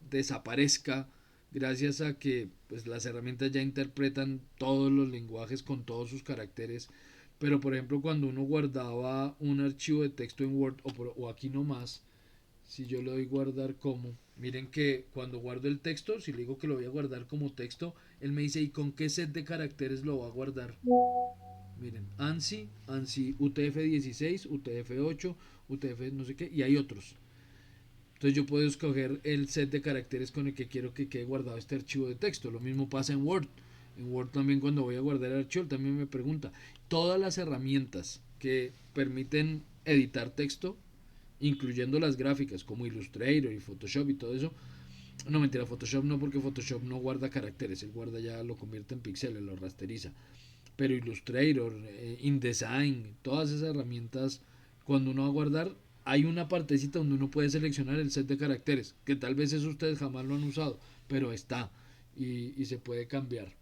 desaparezca gracias a que pues, las herramientas ya interpretan todos los lenguajes con todos sus caracteres. Pero por ejemplo cuando uno guardaba un archivo de texto en Word o aquí nomás, si yo le doy guardar como, miren que cuando guardo el texto, si le digo que lo voy a guardar como texto, él me dice, ¿y con qué set de caracteres lo va a guardar? Miren, ANSI UTF-16, UTF-8, UTF no sé qué, y hay otros. Entonces yo puedo escoger el set de caracteres con el que quiero que quede guardado este archivo de texto. Lo mismo pasa en Word. En Word también cuando voy a guardar el archivo, también me pregunta. Todas las herramientas que permiten editar texto, incluyendo las gráficas como Illustrator y Photoshop y todo eso. No, mentira, Photoshop no, porque Photoshop no guarda caracteres, él guarda ya, lo convierte en píxeles, lo rasteriza. Pero Illustrator, InDesign, todas esas herramientas, cuando uno va a guardar, hay una partecita donde uno puede seleccionar el set de caracteres, que tal vez eso ustedes jamás lo han usado, pero está y se puede cambiar.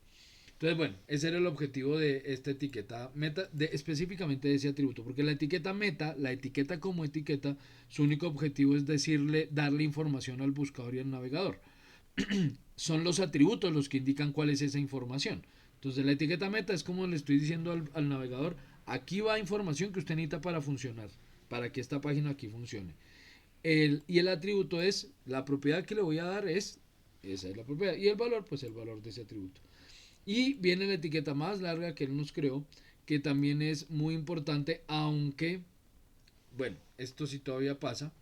Entonces, bueno, ese era el objetivo de esta etiqueta meta, específicamente de ese atributo, porque la etiqueta meta, la etiqueta como etiqueta, su único objetivo es decirle, darle información al buscador y al navegador. Son los atributos los que indican cuál es esa información. Entonces, la etiqueta meta es como le estoy diciendo al navegador, aquí va información que usted necesita para funcionar, para que esta página aquí funcione. Y el atributo es, la propiedad que le voy a dar esa es la propiedad, y el valor, pues el valor de ese atributo. Y viene la etiqueta más larga que él nos creó, que también es muy importante, aunque, bueno, esto sí todavía pasa.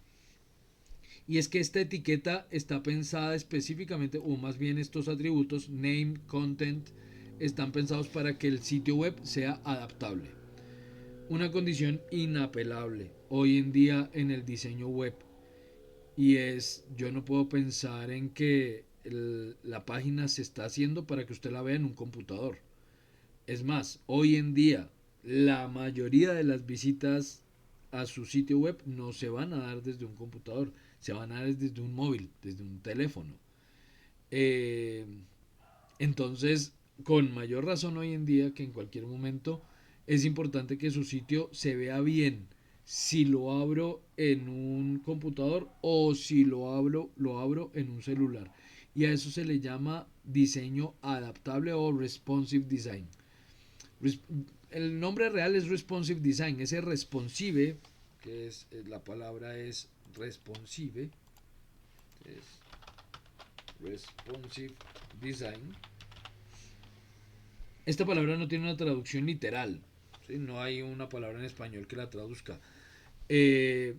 Y es que esta etiqueta está pensada específicamente, o más bien estos atributos, name, content, están pensados para que el sitio web sea adaptable. Una condición inapelable hoy en día en el diseño web. Y es, yo no puedo pensar en que la página se está haciendo para que usted la vea en un computador. Es más, hoy en día la mayoría de las visitas a su sitio web no se van a dar desde un computador, se van a dar desde un móvil, desde un teléfono. Eh, entonces, con mayor razón hoy en día que en cualquier momento es importante que su sitio se vea bien, si lo abro en un computador o si lo abro en un celular. Y a eso se le llama diseño adaptable o responsive design. El nombre real es responsive design. Ese responsive, que la palabra es responsive, es responsive design. Esta palabra no tiene una traducción literal, ¿sí? No hay una palabra en español que la traduzca. Eh,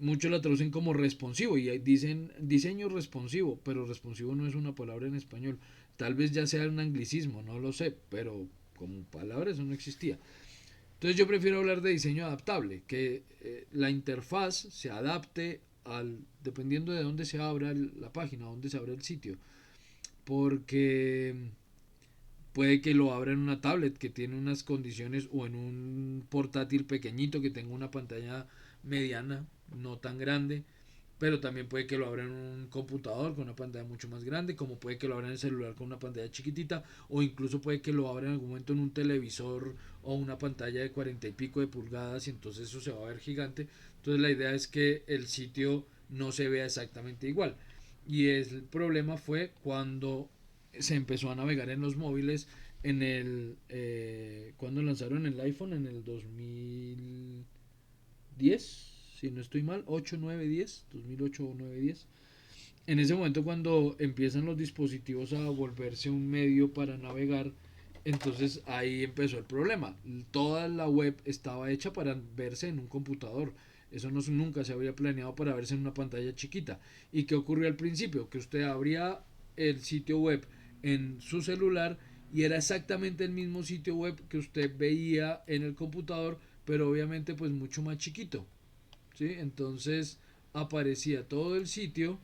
Muchos la traducen como responsivo y dicen diseño responsivo, pero responsivo no es una palabra en español. Tal vez ya sea un anglicismo, no lo sé, pero como palabra eso no existía. Entonces yo prefiero hablar de diseño adaptable, que la interfaz se adapte dependiendo de dónde se abra la página, dónde se abra el sitio. Porque puede que lo abra en una tablet que tiene unas condiciones o en un portátil pequeñito que tenga una pantalla mediana, no tan grande, pero también puede que lo abra en un computador con una pantalla mucho más grande, como puede que lo abra en el celular con una pantalla chiquitita, o incluso puede que lo abra en algún momento en un televisor o una pantalla de 40 y pico de pulgadas y entonces eso se va a ver gigante. Entonces la idea es que el sitio no se vea exactamente igual. Y el problema fue cuando se empezó a navegar en los móviles cuando lanzaron el iPhone en el 2010, si no estoy mal, 8 9 10 2008 o 9 10. En ese momento cuando empiezan los dispositivos a volverse un medio para navegar, entonces ahí empezó el problema. Toda la web estaba hecha para verse en un computador. Eso nunca se había planeado para verse en una pantalla chiquita. ¿Y qué ocurrió al principio? Que usted abría el sitio web en su celular y era exactamente el mismo sitio web que usted veía en el computador, pero obviamente pues mucho más chiquito, ¿sí? Entonces aparecía todo el sitio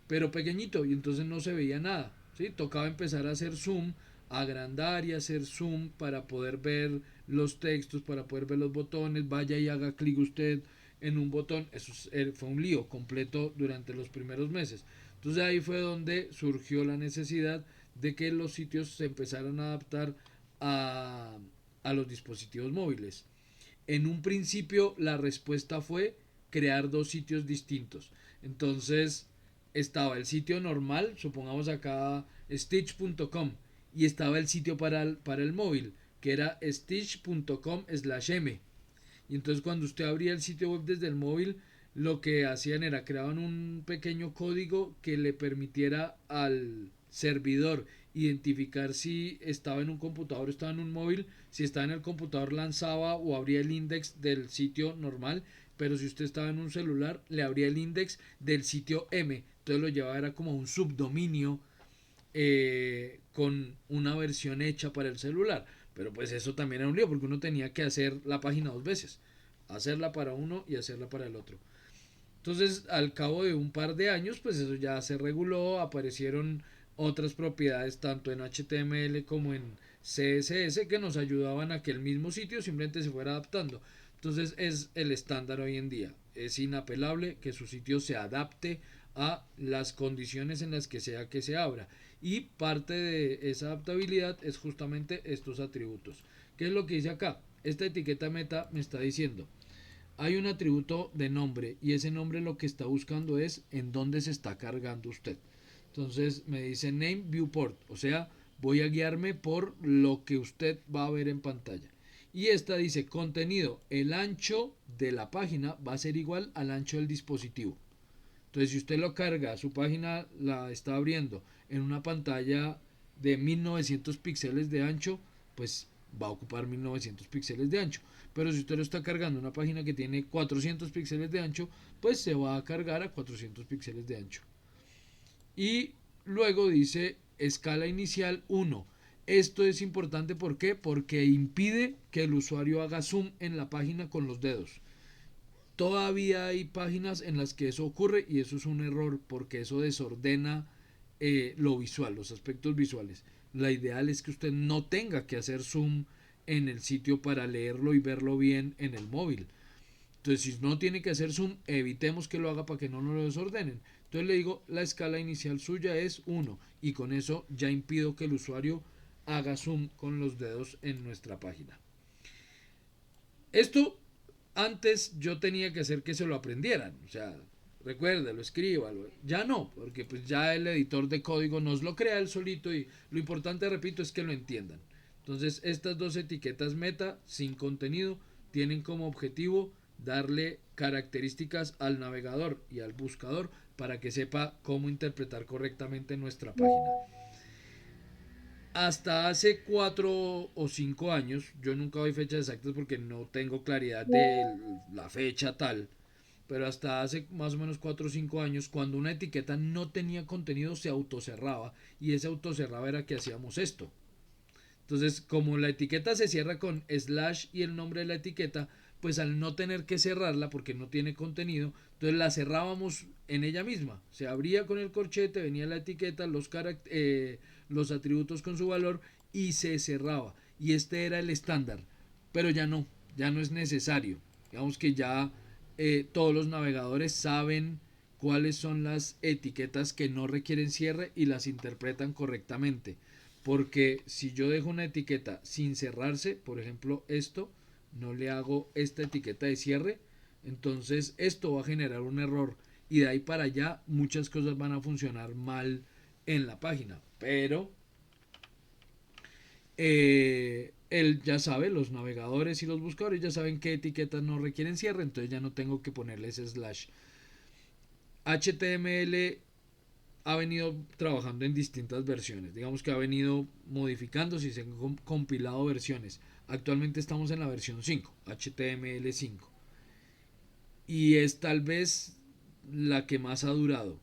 pero pequeñito y entonces no se veía nada, ¿sí? Tocaba empezar a hacer zoom, agrandar y hacer zoom para poder ver los textos, para poder ver los botones, vaya y haga clic usted en un botón. Eso fue un lío completo durante los primeros meses. Entonces ahí fue donde surgió la necesidad de que los sitios se empezaran a adaptar a, a los dispositivos móviles. En un principio la respuesta fue crear dos sitios distintos. Entonces estaba el sitio normal, supongamos acá stitch.com, y estaba el sitio para el móvil, que era stitch.com/m. Y entonces cuando usted abría el sitio web desde el móvil, lo que hacían era creaban un pequeño código que le permitiera al servidor identificar si estaba en un computador o estaba en un móvil. Si estaba en el computador lanzaba o abría el index del sitio normal, pero si usted estaba en un celular le abría el index del sitio M. Entonces lo llevaba era como un subdominio con una versión hecha para el celular. Pero pues eso también era un lío porque uno tenía que hacer la página dos veces. Hacerla para uno y hacerla para el otro. Entonces al cabo de un par de años pues eso ya se reguló, aparecieron otras propiedades tanto en HTML como en CSS que nos ayudaban a que el mismo sitio simplemente se fuera adaptando. Entonces es el estándar hoy en día. Es inapelable que su sitio se adapte a las condiciones en las que sea que se abra. Y parte de esa adaptabilidad es justamente estos atributos. ¿Qué es lo que dice acá? Esta etiqueta meta me está diciendo, hay un atributo de nombre y ese nombre lo que está buscando es en dónde se está cargando usted. Entonces me dice name viewport, o sea, voy a guiarme por lo que usted va a ver en pantalla. Y esta dice contenido, el ancho de la página va a ser igual al ancho del dispositivo. Entonces si usted lo carga, su página la está abriendo en una pantalla de 1900 píxeles de ancho, pues va a ocupar 1900 píxeles de ancho. Pero si usted lo está cargando en una página que tiene 400 píxeles de ancho, pues se va a cargar a 400 píxeles de ancho. Y luego dice escala inicial 1. Esto es importante, ¿por qué? Porque impide que el usuario haga zoom en la página con los dedos. Todavía hay páginas en las que eso ocurre y eso es un error porque eso desordena lo visual, los aspectos visuales. La ideal es que usted no tenga que hacer zoom en el sitio para leerlo y verlo bien en el móvil. Entonces, si no tiene que hacer zoom, evitemos que lo haga para que no nos lo desordenen. Entonces le digo, la escala inicial suya es 1 y con eso ya impido que el usuario haga zoom con los dedos en nuestra página. Esto Antes yo tenía que hacer que se lo aprendieran, o sea, recuérdalo, escríbalo. Ya no, porque pues ya el editor de código nos lo crea él solito y lo importante, repito, es que lo entiendan. Entonces, estas dos etiquetas meta sin contenido tienen como objetivo darle características al navegador y al buscador para que sepa cómo interpretar correctamente nuestra página. Hasta hace 4 o 5 años, yo nunca doy fechas exactas porque no tengo claridad de la fecha tal, pero hasta hace más o menos 4 o 5 años, cuando una etiqueta no tenía contenido, se autocerraba, y ese autocerraba era que hacíamos esto. Entonces, como la etiqueta se cierra con slash y el nombre de la etiqueta, pues al no tener que cerrarla porque no tiene contenido, entonces la cerrábamos en ella misma. Se abría con el corchete, venía la etiqueta, los atributos con su valor y se cerraba. Y este era el estándar. Pero ya no es necesario. Digamos que ya todos los navegadores saben cuáles son las etiquetas que no requieren cierre y las interpretan correctamente. Porque si yo dejo una etiqueta sin cerrarse, por ejemplo esto, no le hago esta etiqueta de cierre, entonces esto va a generar un error y de ahí para allá muchas cosas van a funcionar mal en la página. Pero él ya sabe, los navegadores y los buscadores ya saben qué etiquetas no requieren cierre, entonces ya no tengo que ponerles slash. HTML ha venido trabajando en distintas versiones. Digamos que ha venido modificándose y se han compilado versiones. Actualmente estamos en la versión 5, HTML5. Y es tal vez la que más ha durado.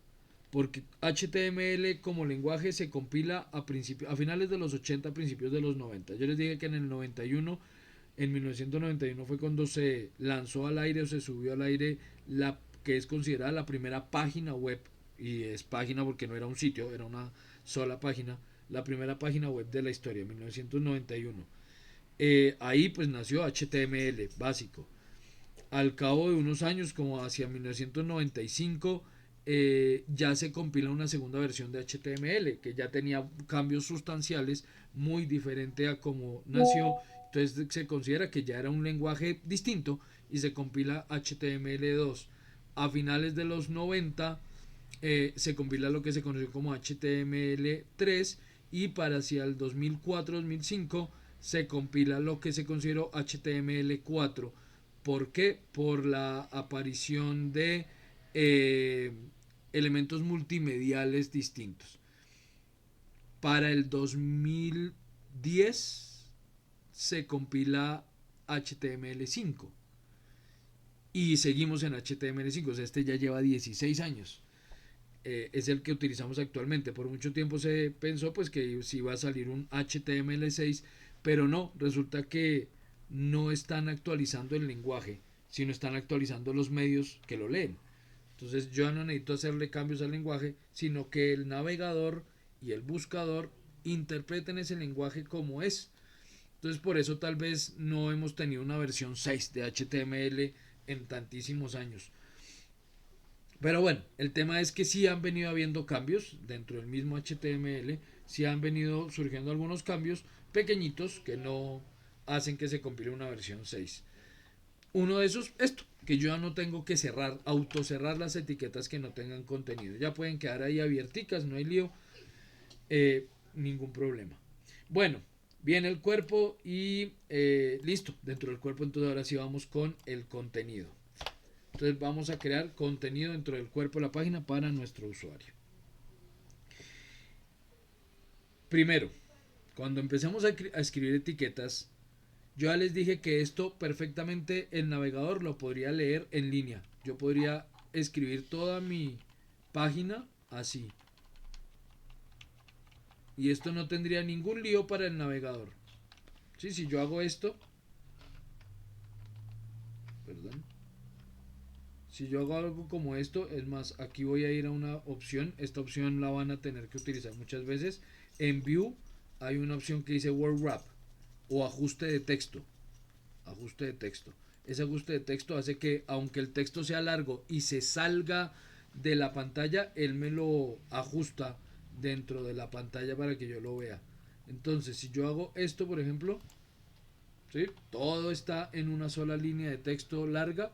Porque HTML como lenguaje se compila a finales de los 80, principios de los 90. Yo les dije que en el 91, en 1991 fue cuando se lanzó al aire o se subió al aire la que es considerada la primera página web, y es página porque no era un sitio, era una sola página, la primera página web de la historia, 1991. Ahí pues nació HTML básico. Al cabo de unos años, como hacia 1995, ya se compila una segunda versión de HTML que ya tenía cambios sustanciales, muy diferente a como nació. Entonces se considera que ya era un lenguaje distinto y se compila HTML2. A finales de los 90 se compila lo que se conoció como HTML3, y para hacia el 2004-2005 se compila lo que se consideró HTML4. ¿Por qué? Por la aparición de eh, elementos multimediales distintos. Para el 2010 se compila HTML5 y seguimos en HTML5, o sea, este ya lleva 16 años. Es el que utilizamos actualmente. Por mucho tiempo se pensó pues que si iba a salir un HTML6, pero no, resulta que no están actualizando el lenguaje, sino están actualizando los medios que lo leen. Entonces yo no necesito hacerle cambios al lenguaje, sino que el navegador y el buscador interpreten ese lenguaje como es. Entonces por eso tal vez no hemos tenido una versión 6 de HTML en tantísimos años. Pero bueno, el tema es que sí han venido habiendo cambios dentro del mismo HTML, sí han venido surgiendo algunos cambios pequeñitos que no hacen que se compile una versión 6. Uno de esos, esto, que yo ya no tengo que cerrar, autocerrar las etiquetas que no tengan contenido. Ya pueden quedar ahí abierticas, no hay lío, ningún problema. Bueno, viene el cuerpo y listo. Dentro del cuerpo entonces ahora sí vamos con el contenido. Entonces vamos a crear contenido dentro del cuerpo de la página para nuestro usuario. Primero, cuando empecemos a escribir etiquetas, yo ya les dije que esto perfectamente el navegador lo podría leer en línea. Yo podría escribir toda mi página así. Y esto no tendría ningún lío para el navegador. Sí, si yo hago esto, perdón. Si yo hago algo como esto, es más, aquí voy a ir a una opción. Esta opción la van a tener que utilizar muchas veces. En View hay una opción que dice Word Wrap o ajuste de texto. Ajuste de texto. Ese ajuste de texto hace que, aunque el texto sea largo y se salga de la pantalla, él me lo ajusta dentro de la pantalla para que yo lo vea. Entonces, si yo hago esto, por ejemplo, ¿sí? Todo está en una sola línea de texto larga.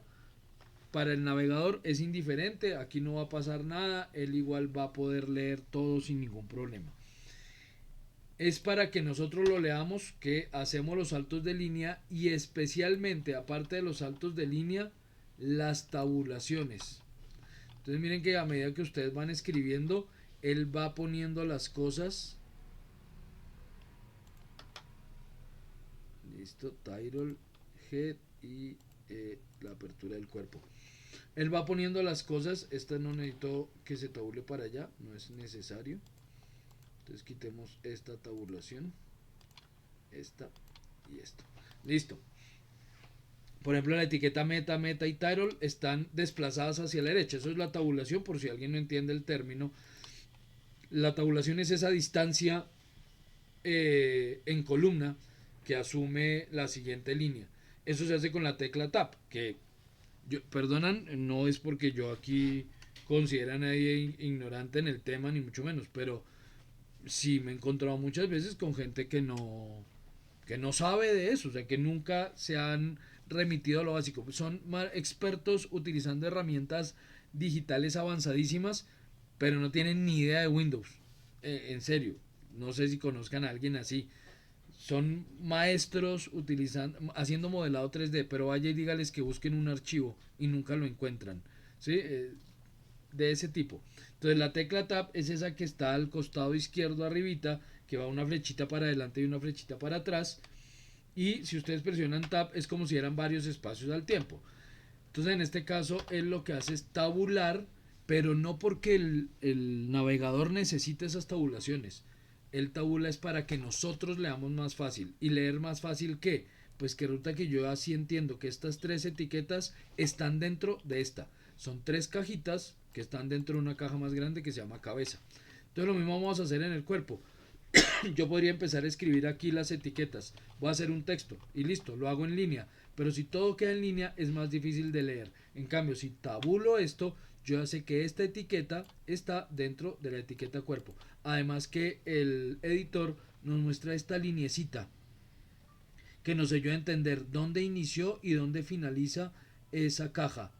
Para el navegador es indiferente, aquí no va a pasar nada, él igual va a poder leer todo sin ningún problema. Es para que nosotros lo leamos que hacemos los saltos de línea y especialmente, aparte de los saltos de línea, las tabulaciones. Entonces miren que a medida que ustedes van escribiendo, él va poniendo las cosas. Listo, title, head y la apertura del cuerpo. Él va poniendo las cosas. Esta no necesito que se tabule para allá, no es necesario. Entonces quitemos esta tabulación, esta y esta. Listo. Por ejemplo, la etiqueta meta, meta y title están desplazadas hacia la derecha. Eso es la tabulación, por si alguien no entiende el término. La tabulación es esa distancia en columna que asume la siguiente línea. Eso se hace con la tecla Tab, que perdonan, no es porque yo aquí considere a nadie ignorante en el tema, ni mucho menos, pero sí me he encontrado muchas veces con gente que no sabe de eso, o sea, que nunca se han remitido a lo básico. Son expertos utilizando herramientas digitales avanzadísimas, pero no tienen ni idea de Windows. En serio, no sé si conozcan a alguien así. Son maestros utilizando, haciendo modelado 3D, pero vaya y dígales que busquen un archivo y nunca lo encuentran. ¿Sí? De ese tipo. Entonces la tecla Tab es esa que está al costado izquierdo arribita, que va una flechita para adelante y una flechita para atrás. Y si ustedes presionan Tab es como si eran varios espacios al tiempo. Entonces en este caso él lo que hace es tabular, pero no porque el navegador necesite esas tabulaciones. El tabula es para que nosotros leamos más fácil. ¿Y leer más fácil qué? Pues que resulta que yo así entiendo que estas tres etiquetas están dentro de esta. Son tres cajitas que están dentro de una caja más grande que se llama cabeza. Entonces lo mismo vamos a hacer en el cuerpo. Yo podría empezar a escribir aquí las etiquetas. Voy a hacer un texto y listo, lo hago en línea. Pero si todo queda en línea es más difícil de leer. En cambio, si tabulo esto, yo ya sé que esta etiqueta está dentro de la etiqueta cuerpo. Además que el editor nos muestra esta liniecita que nos ayuda a entender dónde inició y dónde finaliza esa caja.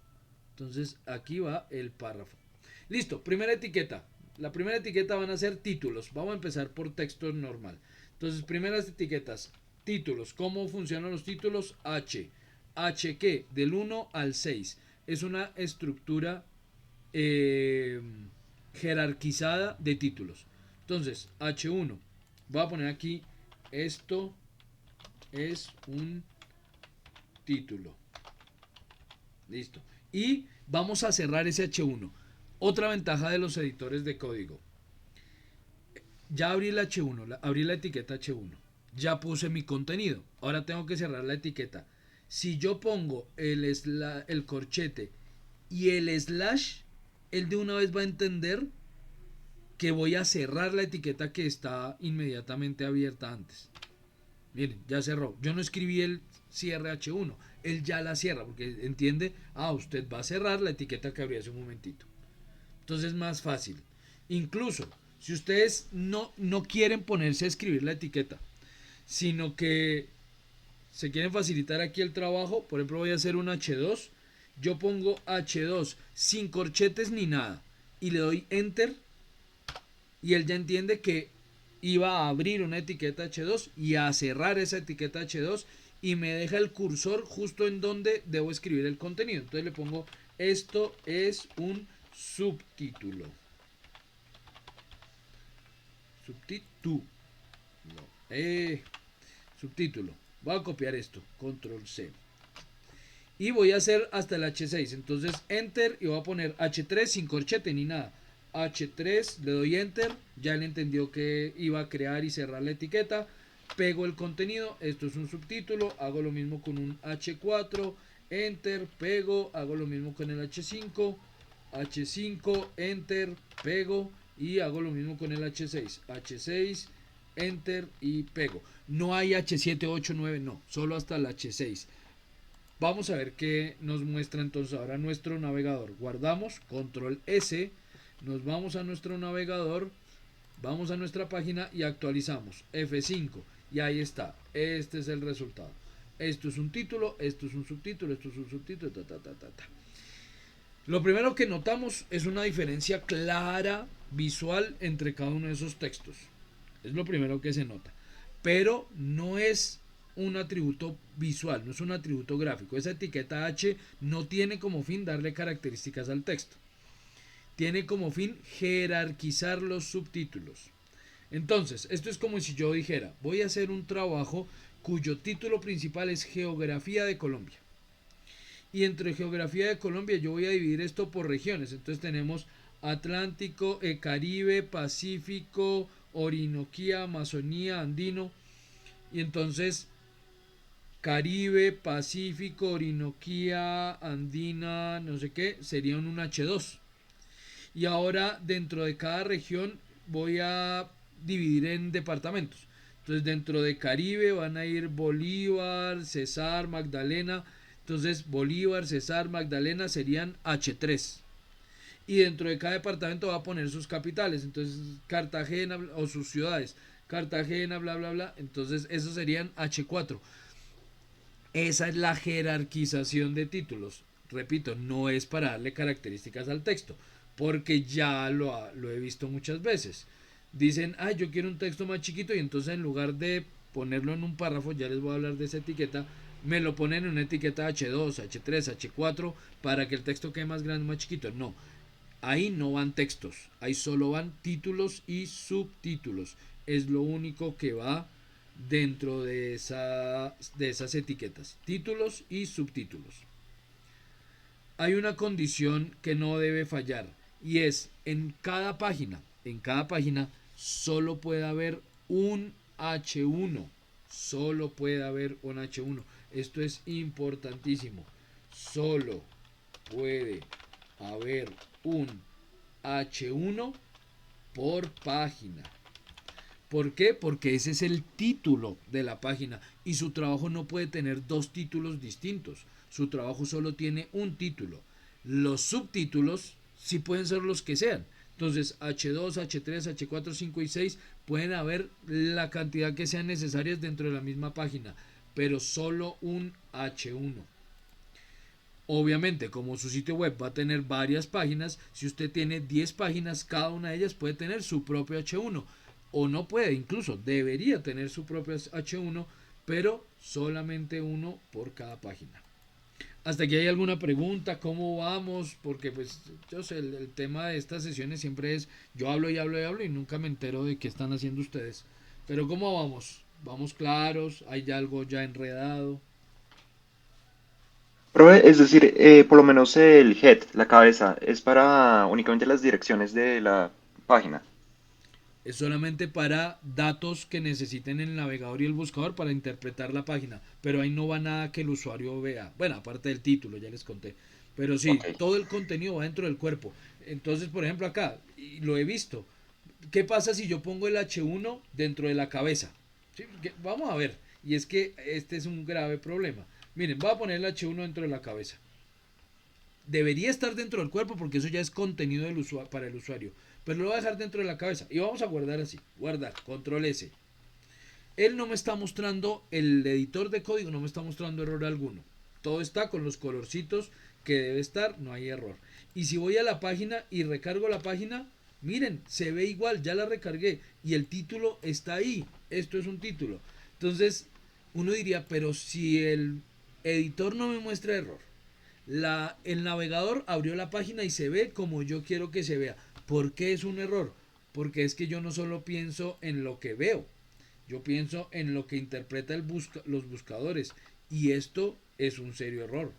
Entonces aquí va el párrafo. Listo, primera etiqueta. La primera etiqueta van a ser títulos. Vamos a empezar por texto normal. Entonces, primeras etiquetas. Títulos. ¿Cómo funcionan los títulos? H. H ¿qué? Del 1 al 6. Es una estructura jerarquizada de títulos. Entonces, H1. Voy a poner aquí, esto es un título. Listo. Y vamos a cerrar ese H1. Otra ventaja de los editores de código. Ya abrí el H1, abrí la etiqueta H1. Ya puse mi contenido. Ahora tengo que cerrar la etiqueta. Si yo pongo el corchete y el slash, él de una vez va a entender que voy a cerrar la etiqueta que está inmediatamente abierta antes. Miren, ya cerró. Yo no escribí el cierre H1. Él ya la cierra porque entiende, usted va a cerrar la etiqueta que abrí hace un momentito. Entonces es más fácil. Incluso si ustedes no quieren ponerse a escribir la etiqueta, sino que se quieren facilitar aquí el trabajo, por ejemplo voy a hacer un H2, yo pongo H2 sin corchetes ni nada y le doy enter y él ya entiende que iba a abrir una etiqueta H2 y a cerrar esa etiqueta H2 y me deja el cursor justo en donde debo escribir el contenido. Entonces le pongo, esto es un subtítulo. Subtítulo. Voy a copiar esto. Control C. Y voy a hacer hasta el H6. Entonces enter y voy a poner H3 sin corchete ni nada. H3, le doy enter. Ya él entendió que iba a crear y cerrar la etiqueta. Pego el contenido. Esto es un subtítulo. Hago lo mismo con un H4. Enter, pego. Hago lo mismo con el H5. H5, enter, pego y hago lo mismo con el H6. H6, enter y pego. No hay H7, 8, 9, no, solo hasta el H6. Vamos a ver qué nos muestra entonces ahora nuestro navegador. Guardamos, control S, nos vamos a nuestro navegador, vamos a nuestra página y actualizamos F5 y ahí está. Este es el resultado. esto es un título, esto es un subtítulo, esto es un subtítulo, ta, ta, ta, ta, ta. Lo primero que notamos es una diferencia clara, visual, entre cada uno de esos textos. Es lo primero que se nota. Pero no es un atributo visual, no es un atributo gráfico. Esa etiqueta H no tiene como fin darle características al texto. Tiene como fin jerarquizar los subtítulos. Entonces, esto es como si yo dijera, voy a hacer un trabajo cuyo título principal es Geografía de Colombia. Y entre Geografía de Colombia yo voy a dividir esto por regiones. Entonces tenemos Atlántico, Caribe, Pacífico, Orinoquía, Amazonía, Andino. Y entonces Caribe, Pacífico, Orinoquía, Andina, no sé qué, serían un H2. Y ahora dentro de cada región voy a dividir en departamentos. Entonces dentro de Caribe van a ir Bolívar, Cesar, Magdalena. Entonces Bolívar, Cesar, Magdalena serían H3. Y dentro de cada departamento va a poner sus capitales. Entonces Cartagena o sus ciudades. Cartagena, bla, bla, bla. Entonces esos serían H4. Esa es la jerarquización de títulos. Repito, no es para darle características al texto, porque ya lo he visto muchas veces. Dicen, yo quiero un texto más chiquito y entonces en lugar de ponerlo en un párrafo, ya les voy a hablar de esa etiqueta, me lo ponen en una etiqueta H2, H3, H4 para que el texto quede más grande, más chiquito. No, ahí no van textos, ahí solo van títulos y subtítulos. Es lo único que va dentro de esas etiquetas, títulos y subtítulos. Hay una condición que no debe fallar y es en cada página solo puede haber un H1, solo puede haber un H1. Esto es importantísimo, solo puede haber un H1 por página. ¿Por qué? Porque ese es el título de la página y su trabajo no puede tener dos títulos distintos. Su trabajo solo tiene un título. Los subtítulos sí pueden ser los que sean. Entonces H2, H3, H4, 5 y 6 pueden haber la cantidad que sean necesarias dentro de la misma página, pero solo un H1. Obviamente, como su sitio web va a tener varias páginas, si usted tiene 10 páginas, cada una de ellas puede tener su propio H1. O no puede, incluso debería tener su propio H1, pero solamente uno por cada página. Hasta aquí hay alguna pregunta, ¿cómo vamos? Porque pues yo sé, el tema de estas sesiones siempre es yo hablo y hablo y hablo y nunca me entero de qué están haciendo ustedes. Pero ¿cómo vamos? ¿Vamos claros? ¿Hay ya algo ya enredado? Profe, es decir, por lo menos el head, la cabeza, es para únicamente las direcciones de la página. Es solamente para datos que necesiten el navegador y el buscador para interpretar la página, pero ahí no va nada que el usuario vea. Bueno, aparte del título, ya les conté. Pero sí, Ok. todo el contenido va dentro del cuerpo. Entonces, por ejemplo, acá, y lo he visto. ¿Qué pasa si yo pongo el H1 dentro de la cabeza? ¿Sí? Vamos a ver. Y es que este es un grave problema. Miren, voy a poner el H1 dentro de la cabeza. Debería estar dentro del cuerpo porque eso ya es contenido para el usuario. Pero lo voy a dejar dentro de la cabeza. Y vamos a guardar así. Guardar. Control S. Él no me está mostrando, el editor de código no me está mostrando error alguno. Todo está con los colorcitos que debe estar, no hay error. Y si voy a la página y recargo la página, miren, se ve igual, ya la recargué. Y el título está ahí. Esto es un título. Entonces, uno diría, pero si el editor no me muestra error, el navegador abrió la página y se ve como yo quiero que se vea. ¿Por qué es un error? Porque es que yo no solo pienso en lo que veo, yo pienso en lo que interpreta los buscadores. Y esto es un serio error.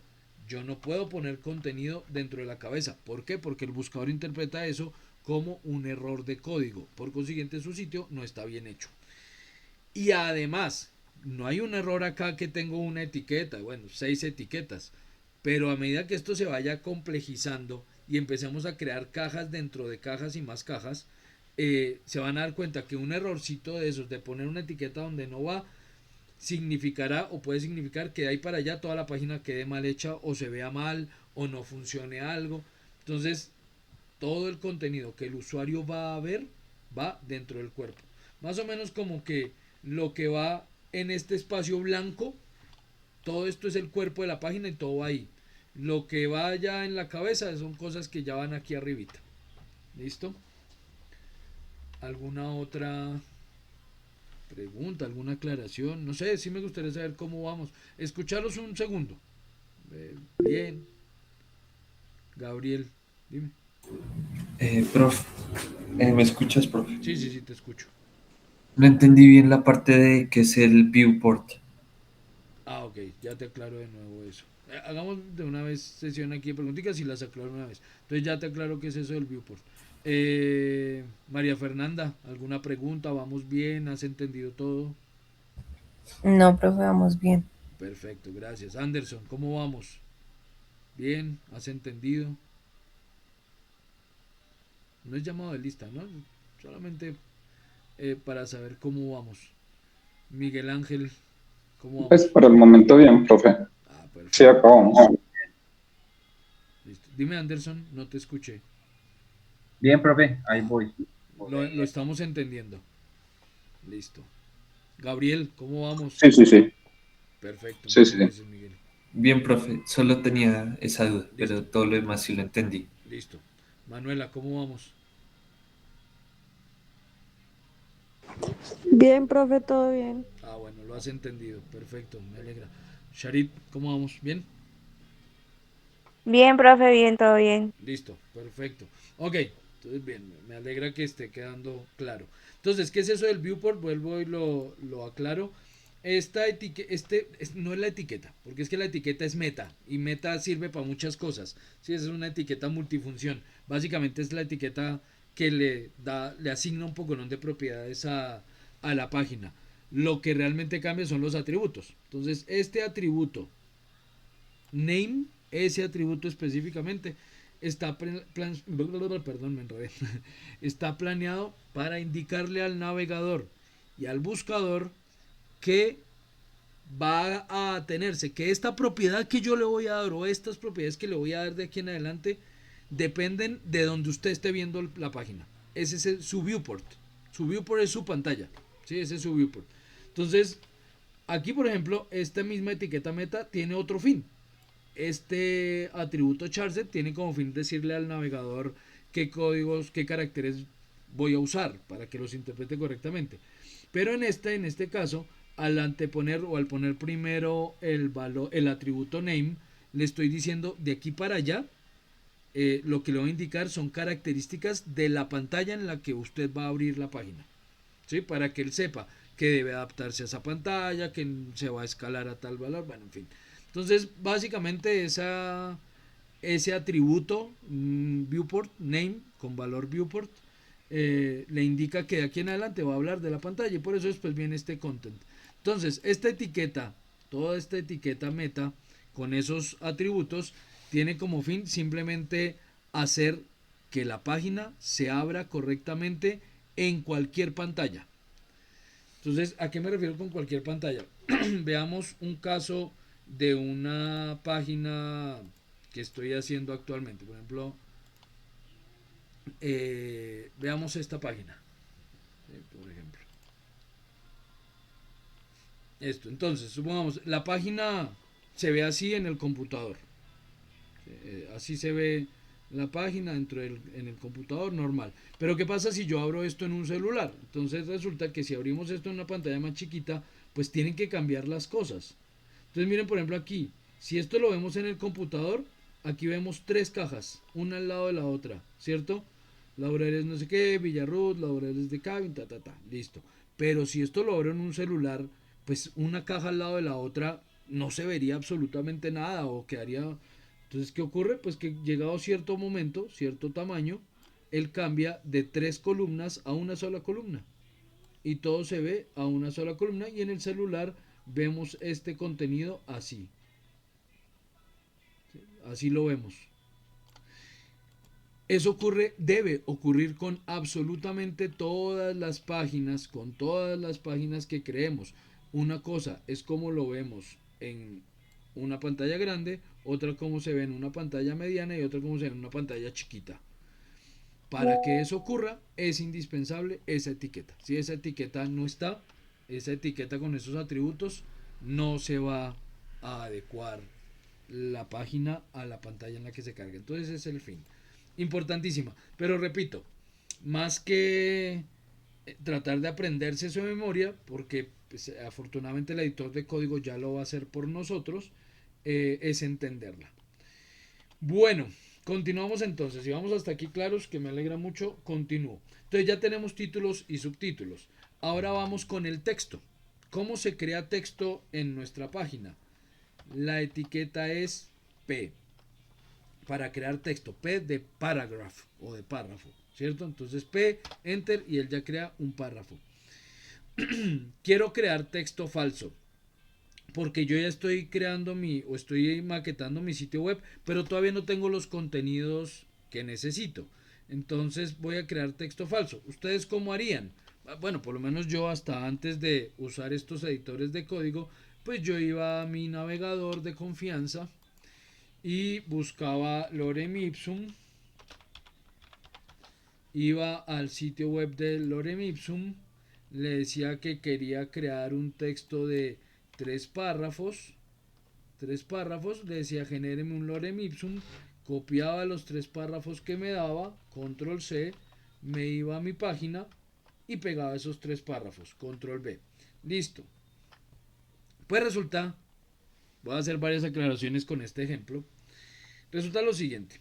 Yo no puedo poner contenido dentro de la cabeza. ¿Por qué? Porque el buscador interpreta eso como un error de código. Por consiguiente, su sitio no está bien hecho. Y además, no hay un error acá que tengo una etiqueta, bueno, 6 etiquetas. Pero a medida que esto se vaya complejizando y empecemos a crear cajas dentro de cajas y más cajas, se van a dar cuenta que un errorcito de esos, de poner una etiqueta donde no va, significará o puede significar que de ahí para allá toda la página quede mal hecha o se vea mal o no funcione algo. Entonces, todo el contenido que el usuario va a ver va dentro del cuerpo. Más o menos como que lo que va en este espacio blanco todo esto es el cuerpo de la página y todo va ahí. Lo que vaya en la cabeza son cosas que ya van aquí arribita. ¿Listo? ¿Alguna otra pregunta, alguna aclaración? No sé, sí me gustaría saber cómo vamos. Escucharos un segundo. Bien. Gabriel, dime. Profe, ¿me escuchas, profe? Sí, sí, sí, te escucho. No entendí bien la parte de que es el viewport. Ah, ok, ya te aclaro de nuevo eso. Hagamos de una vez sesión aquí de preguntitas y las aclaro una vez. Entonces ya te aclaro qué es eso del viewport. María Fernanda, ¿alguna pregunta? ¿Vamos bien? ¿Has entendido todo? No, profe, vamos bien. Perfecto, gracias. Anderson, ¿cómo vamos? Bien, ¿has entendido? No es llamado de lista, ¿no? Solamente para saber cómo vamos. Miguel Ángel, ¿cómo Pues vamos? por el momento bien, profe. Ah, Sí, perfecto. acabamos. Listo. Dime, Anderson, no te escuché. Bien, profe, ahí Ah, voy. lo estamos entendiendo. Listo. Gabriel, ¿cómo vamos? Sí, sí, sí. Perfecto, Sí, muchas sí, sí. gracias, Miguel. Bien, profe, solo tenía esa duda, Listo, pero todo lo demás sí lo entendí. listo. Manuela, ¿cómo vamos? Bien, profe, todo bien. Ah, bueno, lo has entendido. Perfecto, me alegra. Sharit, ¿cómo vamos? ¿Bien? Bien, profe, bien, todo bien. Listo, perfecto. Ok, entonces bien, me alegra que esté quedando claro. Entonces, ¿qué es eso del viewport? Vuelvo y lo aclaro. Esta etiqueta, no es la etiqueta, porque es que la etiqueta es meta y meta sirve para muchas cosas. Sí, esa es una etiqueta multifunción. Básicamente es la etiqueta que le asigna un poco de propiedades a la página. Lo que realmente cambia son los atributos. Entonces, este atributo name, ese atributo específicamente, perdón, me enredé. Está planeado para indicarle al navegador y al buscador que va a tenerse, que esta propiedad que yo le voy a dar o estas propiedades que le voy a dar de aquí en adelante dependen de donde usted esté viendo la página. Ese es su viewport. Su viewport es su pantalla. ¿Sí? Ese es su viewport. Entonces, aquí por ejemplo, esta misma etiqueta meta tiene otro fin. Este atributo charset tiene como fin decirle al navegador qué códigos, qué caracteres voy a usar para que los interprete correctamente. Pero en este caso, al anteponer o al poner primero el atributo name, le estoy diciendo de aquí para allá, lo que le voy a indicar son características de la pantalla en la que usted va a abrir la página. ¿Sí? Para que él sepa que debe adaptarse a esa pantalla, que se va a escalar a tal valor, bueno, en fin. Entonces, básicamente ese atributo viewport name con valor viewport le indica que de aquí en adelante va a hablar de la pantalla y por eso después viene este content. Entonces, esta etiqueta, toda esta etiqueta meta con esos atributos tiene como fin simplemente hacer que la página se abra correctamente en cualquier pantalla. Entonces, ¿a qué me refiero con cualquier pantalla? Veamos un caso de una página que estoy haciendo actualmente. Por ejemplo, veamos esta página. Por ejemplo. Esto. Entonces, supongamos, la página se ve así en el computador. Así se ve la página en el computador normal. Pero ¿qué pasa si yo abro esto en un celular? Entonces resulta que si abrimos esto en una pantalla más chiquita, pues tienen que cambiar las cosas. Entonces miren por ejemplo aquí, si esto lo vemos en el computador, aquí vemos tres cajas, una al lado de la otra, ¿cierto? Laureles no sé qué, Villarrut, Laureles de Cabin, listo. Pero si esto lo abro en un celular, pues una caja al lado de la otra no se vería absolutamente nada o quedaría. Entonces, ¿qué ocurre? Pues que llegado cierto momento, cierto tamaño, él cambia de tres columnas a una sola columna. Y todo se ve a una sola columna y en el celular vemos este contenido así. Así lo vemos. Eso ocurre, debe ocurrir con absolutamente todas las páginas, con todas las páginas que creemos. Una cosa es como lo vemos en una pantalla grande, otra como se ve en una pantalla mediana y otra como se ve en una pantalla chiquita. Para que eso ocurra es indispensable esa etiqueta. Si esa etiqueta no está, esa etiqueta con esos atributos no se va a adecuar la página a la pantalla en la que se carga. Entonces ese es el fin. Importantísima. Pero repito, más que tratar de aprenderse su memoria, porque pues, afortunadamente el editor de código ya lo va a hacer por nosotros, es entenderla. Bueno, continuamos entonces. Si vamos hasta aquí claros, que me alegra mucho, continúo. Entonces ya tenemos títulos y subtítulos. Ahora vamos con el texto. ¿Cómo se crea texto en nuestra página? La etiqueta es P. Para crear texto, P de paragraph o de párrafo, ¿cierto? Entonces P, enter y él ya crea un párrafo. Quiero crear texto falso porque yo ya estoy creando o estoy maquetando mi sitio web, pero todavía no tengo los contenidos que necesito. Entonces voy a crear texto falso. ¿Ustedes cómo harían? Bueno, por lo menos yo hasta antes de usar estos editores de código, pues yo iba a mi navegador de confianza y buscaba Lorem Ipsum, iba al sitio web de Lorem Ipsum, le decía que quería crear un texto de tres párrafos, le decía genéreme un Lorem Ipsum, copiaba los 3 párrafos que me daba, control C, me iba a mi página y pegaba esos 3 párrafos, control V, listo. Pues resulta, voy a hacer varias aclaraciones con este ejemplo. Resulta lo siguiente.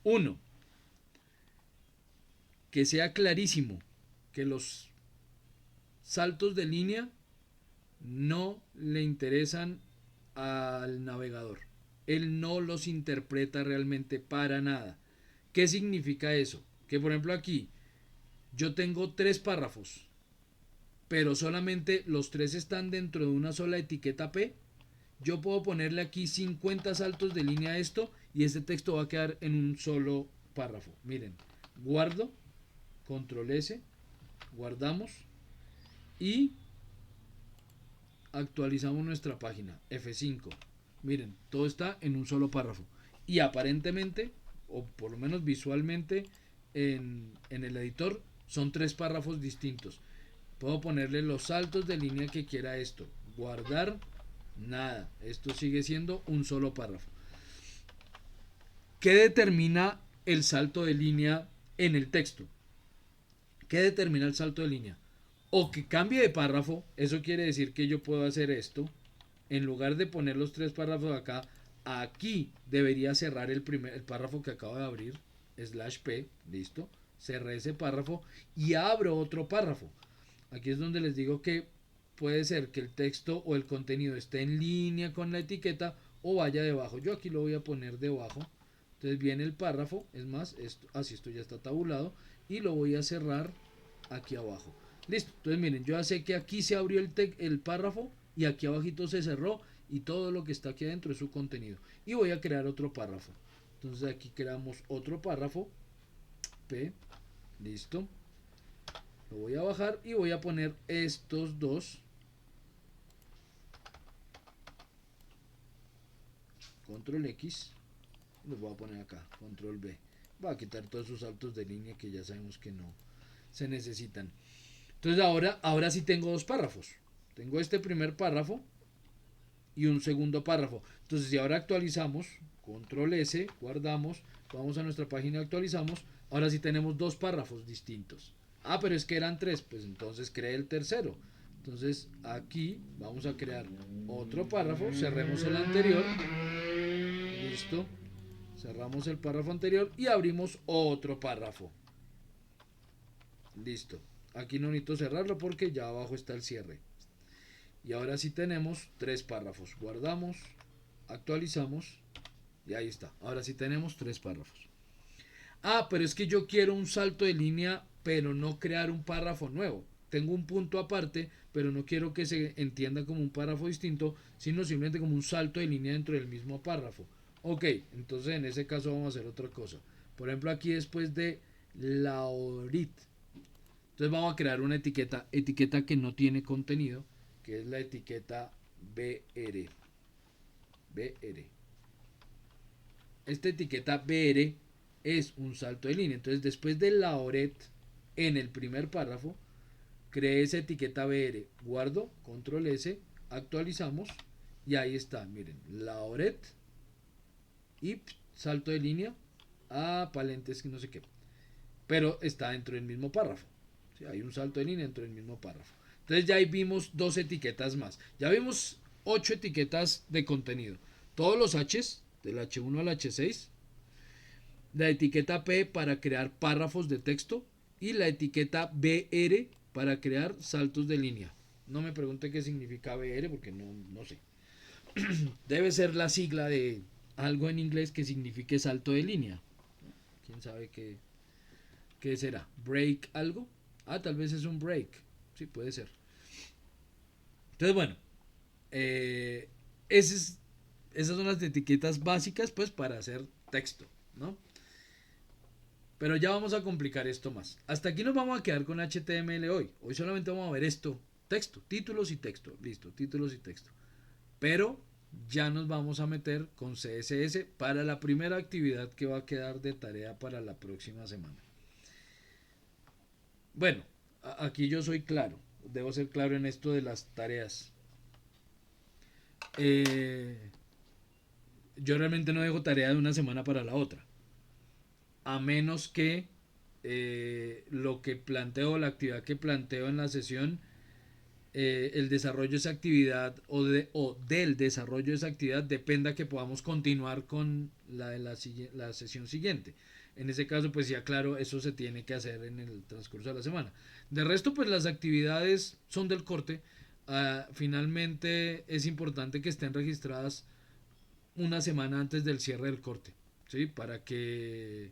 1. Que sea clarísimo que los saltos de línea no le interesan al navegador. Él no los interpreta realmente para nada. ¿Qué significa eso? Que por ejemplo aquí yo tengo 3 párrafos, pero solamente los 3 están dentro de una sola etiqueta P. Yo puedo ponerle aquí 50 saltos de línea a esto y este texto va a quedar en un solo párrafo. Miren, guardo, control S, guardamos y actualizamos nuestra página, F5. Miren, todo está en un solo párrafo. Y aparentemente, o por lo menos visualmente, en el editor son 3 párrafos distintos. Puedo ponerle los saltos de línea que quiera esto. Guardar. Nada, esto sigue siendo un solo párrafo. ¿Qué determina el salto de línea en el texto? ¿Qué determina el salto de línea? O que cambie de párrafo, eso quiere decir que yo puedo hacer esto. En lugar de poner los 3 párrafos acá, aquí debería cerrar el párrafo que acabo de abrir, /p, listo. Cerré ese párrafo y abro otro párrafo. Aquí es donde les digo que puede ser que el texto o el contenido esté en línea con la etiqueta o vaya debajo. Yo aquí lo voy a poner debajo. Entonces viene el párrafo, es más, esto ya está tabulado y lo voy a cerrar aquí abajo. Listo, entonces miren, yo ya sé que aquí se abrió el párrafo y aquí abajito se cerró y todo lo que está aquí adentro es su contenido. Y voy a crear otro párrafo. Entonces aquí creamos otro párrafo, P, listo. Lo voy a bajar y voy a poner estos dos. Control X, los voy a poner acá, control B. Voy a quitar todos esos saltos de línea que ya sabemos que no se necesitan. Entonces ahora sí tengo 2 párrafos. Tengo este primer párrafo y un segundo párrafo. Entonces si ahora actualizamos, control S, guardamos, vamos a nuestra página y actualizamos, ahora sí tenemos 2 párrafos distintos. Ah, pero es que eran 3, pues entonces creé el tercero. Entonces aquí vamos a crear otro párrafo, cerremos el anterior. Listo. Cerramos el párrafo anterior y abrimos otro párrafo. Listo. Aquí no necesito cerrarlo porque ya abajo está el cierre. Y ahora sí tenemos 3 párrafos. Guardamos, actualizamos y ahí está. Ahora sí tenemos 3 párrafos. Ah, pero es que yo quiero un salto de línea, pero no crear un párrafo nuevo. Tengo un punto aparte, pero no quiero que se entienda como un párrafo distinto, sino simplemente como un salto de línea dentro del mismo párrafo. Ok, entonces en ese caso vamos a hacer otra cosa. Por ejemplo, aquí después de Laurit, entonces vamos a crear una etiqueta que no tiene contenido, que es la etiqueta BR. Esta etiqueta BR es un salto de línea. Entonces después de Lauret, en el primer párrafo, creé esa etiqueta BR. Guardo, control S, actualizamos Y ahí está, miren, Laoret y salto de línea a Palentes, que no sé qué. Pero está dentro del mismo párrafo. ¿Sí? Hay un salto de línea dentro del mismo párrafo. Entonces ya ahí vimos 2 etiquetas más. Ya vimos 8 etiquetas de contenido. Todos los H's, del H1 al H6. La etiqueta P para crear párrafos de texto. Y la etiqueta BR para crear saltos de línea. No me pregunte qué significa BR porque no sé. Debe ser la sigla de algo en inglés que signifique salto de línea. ¿Quién sabe qué será? ¿Break algo? Ah, tal vez es un break. Sí, puede ser. Entonces, bueno. Esas son las etiquetas básicas pues para hacer texto, ¿no? Pero ya vamos a complicar esto más. Hasta aquí nos vamos a quedar con HTML hoy. Hoy solamente vamos a ver esto. Texto, títulos y texto. Listo, títulos y texto. Pero ya nos vamos a meter con CSS para la primera actividad que va a quedar de tarea para la próxima semana. Bueno, aquí yo soy claro. Debo ser claro en esto de las tareas. Yo realmente no dejo tarea de una semana para la otra. A menos que lo que planteo, la actividad que planteo en la sesión, el desarrollo de esa actividad o del desarrollo de esa actividad dependa que podamos continuar con la sesión siguiente. En ese caso, pues ya claro, eso se tiene que hacer en el transcurso de la semana. De resto, pues las actividades son del corte. Finalmente es importante que estén registradas una semana antes del cierre del corte, ¿sí? Para que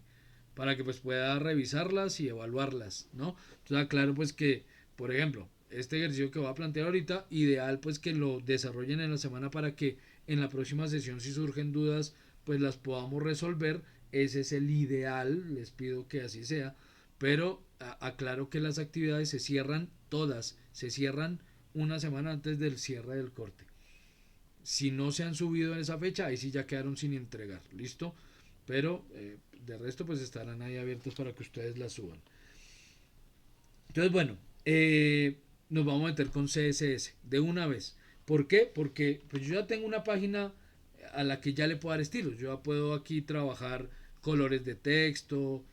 pues pueda revisarlas y evaluarlas, ¿no? Entonces, claro pues que, por ejemplo, este ejercicio que voy a plantear ahorita, ideal pues que lo desarrollen en la semana para que en la próxima sesión si surgen dudas pues las podamos resolver. Ese es el ideal, les pido que así sea, pero aclaro que las actividades se cierran todas, se cierran una semana antes del cierre del corte. Si no se han subido en esa fecha, ahí sí ya quedaron sin entregar, ¿listo? Pero de resto pues estarán ahí abiertos para que ustedes las suban. Entonces bueno, nos vamos a meter con CSS de una vez. ¿Por qué? Porque pues yo ya tengo una página a la que ya le puedo dar estilos. Yo ya puedo aquí trabajar colores de texto,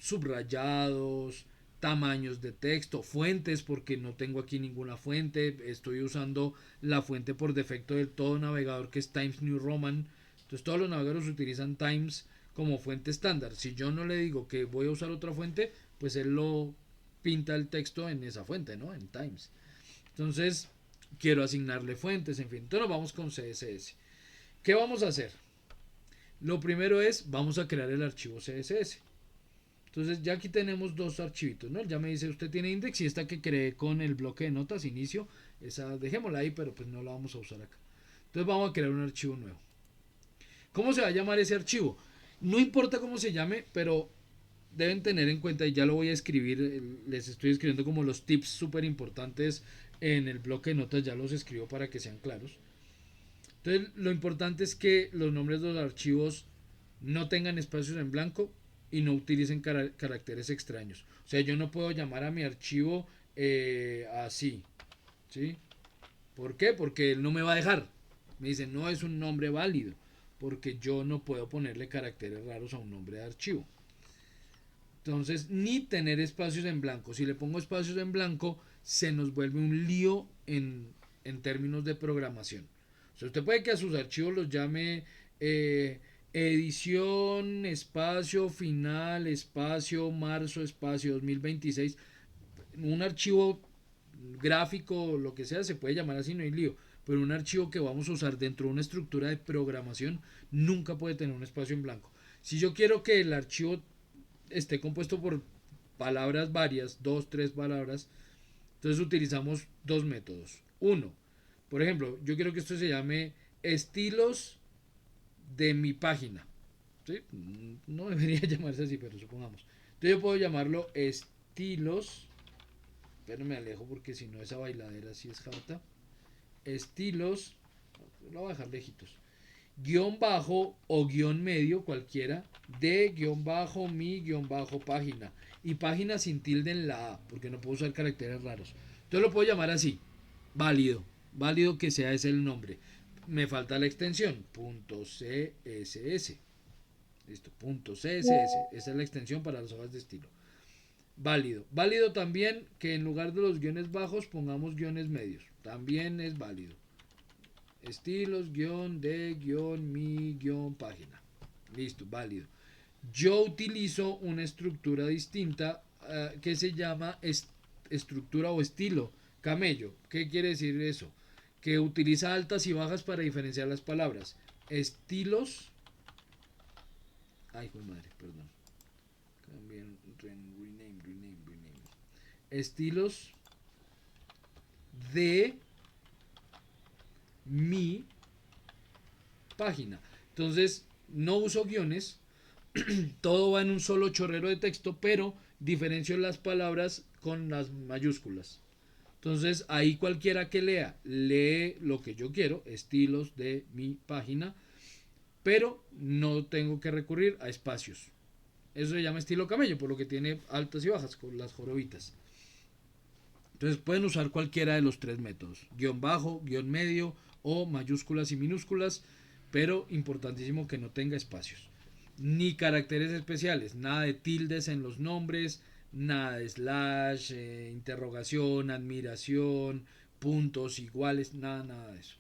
subrayados, tamaños de texto, fuentes, porque no tengo aquí ninguna fuente. Estoy usando la fuente por defecto del todo navegador que es Times New Roman. Entonces todos los navegadores utilizan Times como fuente estándar. Si yo no le digo que voy a usar otra fuente, pues él lo pinta el texto en esa fuente, ¿no? En Times. Entonces quiero asignarle fuentes, en fin. Entonces vamos con CSS. ¿Qué vamos a hacer? Lo primero es, vamos a crear el archivo CSS. Entonces ya aquí tenemos dos archivitos, ¿no? Ya me dice, usted tiene index y esta que creé con el bloque de notas, inicio, esa dejémosla ahí, pero pues no la vamos a usar acá. Entonces vamos a crear un archivo nuevo. ¿Cómo se va a llamar ese archivo? No importa cómo se llame, pero deben tener en cuenta, y ya lo voy a escribir, les estoy escribiendo como los tips súper importantes en el bloque de notas, ya los escribo para que sean claros. Entonces lo importante es que los nombres de los archivos no tengan espacios en blanco y no utilicen caracteres extraños. O sea, yo no puedo llamar a mi archivo así, ¿sí? ¿Por qué? Porque él no me va a dejar. Me dice, no es un nombre válido, porque yo no puedo ponerle caracteres raros a un nombre de archivo. Entonces, ni tener espacios en blanco. Si le pongo espacios en blanco, se nos vuelve un lío en términos de programación. O sea, usted puede que a sus archivos los llame edición, espacio, final, espacio, marzo, espacio 2026. Un archivo gráfico, lo que sea, se puede llamar así, no hay lío. Pero un archivo que vamos a usar dentro de una estructura de programación nunca puede tener un espacio en blanco. Si yo quiero que el archivo esté compuesto por palabras varias, 2, 3 palabras, entonces utilizamos dos métodos. Uno, por ejemplo, yo quiero que esto se llame estilos de mi página, ¿sí? No debería llamarse así, pero supongamos. Entonces yo puedo llamarlo estilos, pero me alejo porque si no esa bailadera sí es harta. Estilos, lo voy a dejar lejitos. Guión bajo o guión medio, cualquiera, de guión bajo mi guión bajo página. Y página sin tilde en la A, porque no puedo usar caracteres raros. Entonces lo puedo llamar así, válido que sea ese el nombre. me falta la extensión .css. Listo, .css. Esa es la extensión para las hojas de estilo. Válido. Válido también que en lugar de los guiones bajos pongamos guiones medios. También es válido. Estilos, guión, de, guión, mi, guión, página. Listo, válido. Yo utilizo una estructura distinta que se llama estructura o estilo camello. ¿Qué quiere decir eso? Que utiliza altas y bajas para diferenciar las palabras. Estilos. Ay, joder, madre, perdón. También rename. Estilos de mi página. Entonces, no uso guiones. Todo va en un solo chorrero de texto, pero diferencio las palabras con las mayúsculas. Entonces, ahí cualquiera que lea, lee lo que yo quiero, estilos de mi página, pero no tengo que recurrir a espacios. Eso se llama estilo camello, por lo que tiene altas y bajas con las jorobitas. Entonces pueden usar cualquiera de los tres métodos, guión bajo, guión medio o mayúsculas y minúsculas, pero importantísimo que no tenga espacios. Ni caracteres especiales, nada de tildes en los nombres, nada de slash, interrogación, admiración, puntos iguales, nada de eso.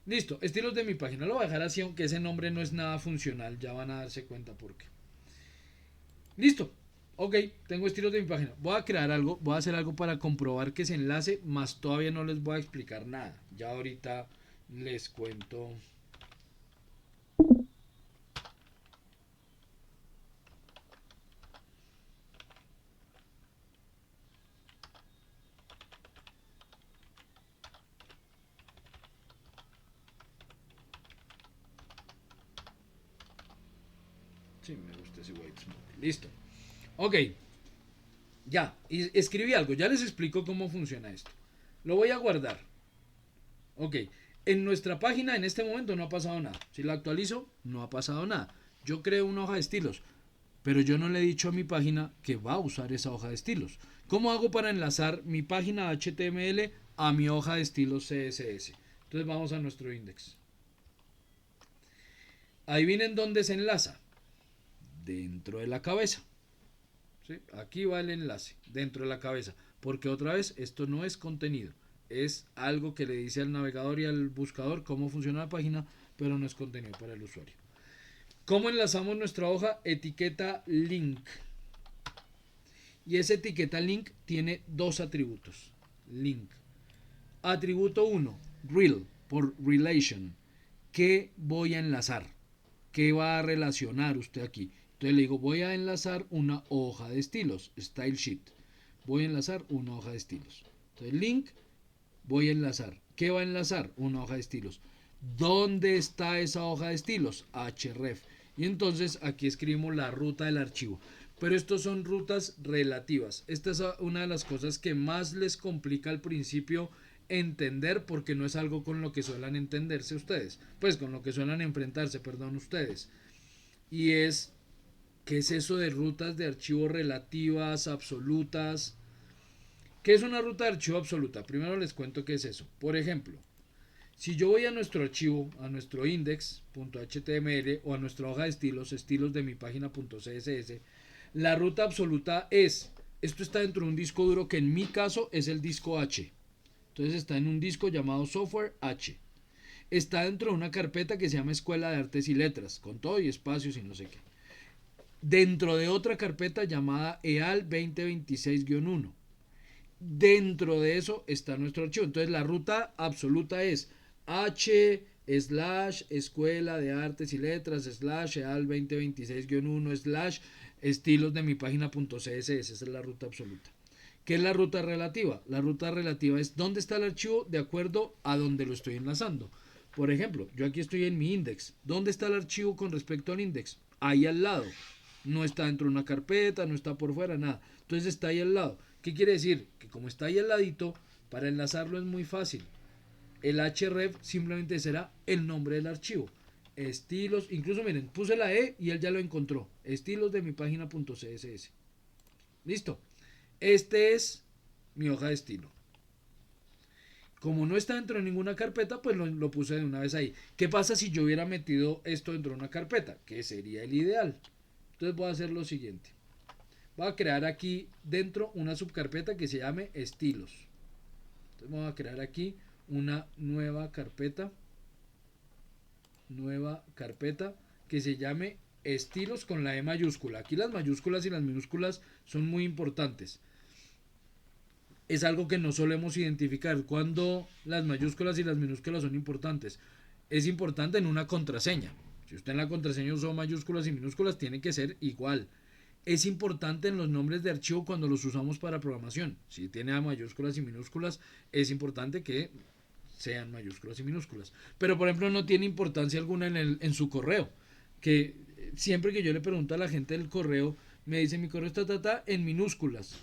Listo, estilos de mi página, lo voy a dejar así, aunque ese nombre no es nada funcional, ya van a darse cuenta por qué. Listo, ok, tengo estilos de mi página. Voy a crear algo, voy a hacer algo para comprobar que se enlace, más todavía no les voy a explicar nada. Ya ahorita les cuento. Sí, me gusta ese white smoke. Listo. Ok. Ya, y escribí algo. Ya les explico cómo funciona esto. Lo voy a guardar. Ok. En nuestra página en este momento no ha pasado nada. Si la actualizo, no ha pasado nada. Yo creo una hoja de estilos, pero yo no le he dicho a mi página que va a usar esa hoja de estilos. ¿Cómo hago para enlazar mi página HTML a mi hoja de estilos CSS? Entonces vamos a nuestro index. Adivinen dónde se enlaza. Dentro de la cabeza. ¿Sí? Aquí va el enlace, dentro de la cabeza. Porque otra vez, esto no es contenido. Es algo que le dice al navegador y al buscador cómo funciona la página, pero no es contenido para el usuario. ¿Cómo enlazamos nuestra hoja? Etiqueta link. Y esa etiqueta link tiene dos atributos. Link. Atributo 1, rel, por relation. ¿Qué voy a enlazar? ¿Qué va a relacionar usted aquí? Entonces le digo, voy a enlazar una hoja de estilos, style sheet. Voy a enlazar una hoja de estilos. Entonces link, voy a enlazar. ¿Qué va a enlazar? Una hoja de estilos. ¿Dónde está esa hoja de estilos? href. Y entonces aquí escribimos la ruta del archivo. Pero estos son rutas relativas. Esta es una de las cosas que más les complica al principio entender, porque no es algo con lo que suelen entenderse ustedes. Pues con lo que suelen enfrentarse, perdón, ustedes. Y es, ¿qué es eso de rutas de archivo relativas, absolutas? ¿Qué es una ruta de archivo absoluta? Primero les cuento qué es eso. Por ejemplo, si yo voy a nuestro archivo, a nuestro index.html o a nuestra hoja de estilos, estilos de mi página.css, la ruta absoluta es, esto está dentro de un disco duro que en mi caso es el disco H. Entonces está en un disco llamado software H. Está dentro de una carpeta que se llama Escuela de Artes y Letras, con todo y espacios y no sé qué. Dentro de otra carpeta llamada EAL 2026-1. Dentro de eso está nuestro archivo. Entonces la ruta absoluta es H /escuela de artes y letras /eal 2026-1 /estilos de mi página.css. Esa es la ruta absoluta. ¿Qué es la ruta relativa? La ruta relativa es dónde está el archivo de acuerdo a donde lo estoy enlazando. Por ejemplo, yo aquí estoy en mi index. ¿Dónde está el archivo con respecto al index? Ahí al lado. No está dentro de una carpeta, no está por fuera, nada. Entonces está ahí al lado. ¿Qué quiere decir? Que como está ahí al ladito, para enlazarlo es muy fácil. El href simplemente será el nombre del archivo. Estilos, incluso miren, puse la E y él ya lo encontró. Estilos de mi página.css. Listo. Este es mi hoja de estilo. Como no está dentro de ninguna carpeta, pues lo puse de una vez ahí. ¿Qué pasa si yo hubiera metido esto dentro de una carpeta? Que sería el ideal. Entonces voy a hacer lo siguiente. Voy a crear aquí dentro una subcarpeta que se llame estilos. Entonces voy a crear aquí una nueva carpeta que se llame estilos con la E mayúscula. Aquí las mayúsculas y las minúsculas son muy importantes. Es algo que no solemos identificar cuando las mayúsculas y las minúsculas son importantes. Es importante en una contraseña. Si usted en la contraseña usó mayúsculas y minúsculas, tiene que ser igual. Es importante en los nombres de archivo cuando los usamos para programación. Si tiene mayúsculas y minúsculas, es importante que sean mayúsculas y minúsculas. Pero por ejemplo no tiene importancia alguna en su correo. Que siempre que yo le pregunto a la gente del correo, me dice mi correo está en minúsculas.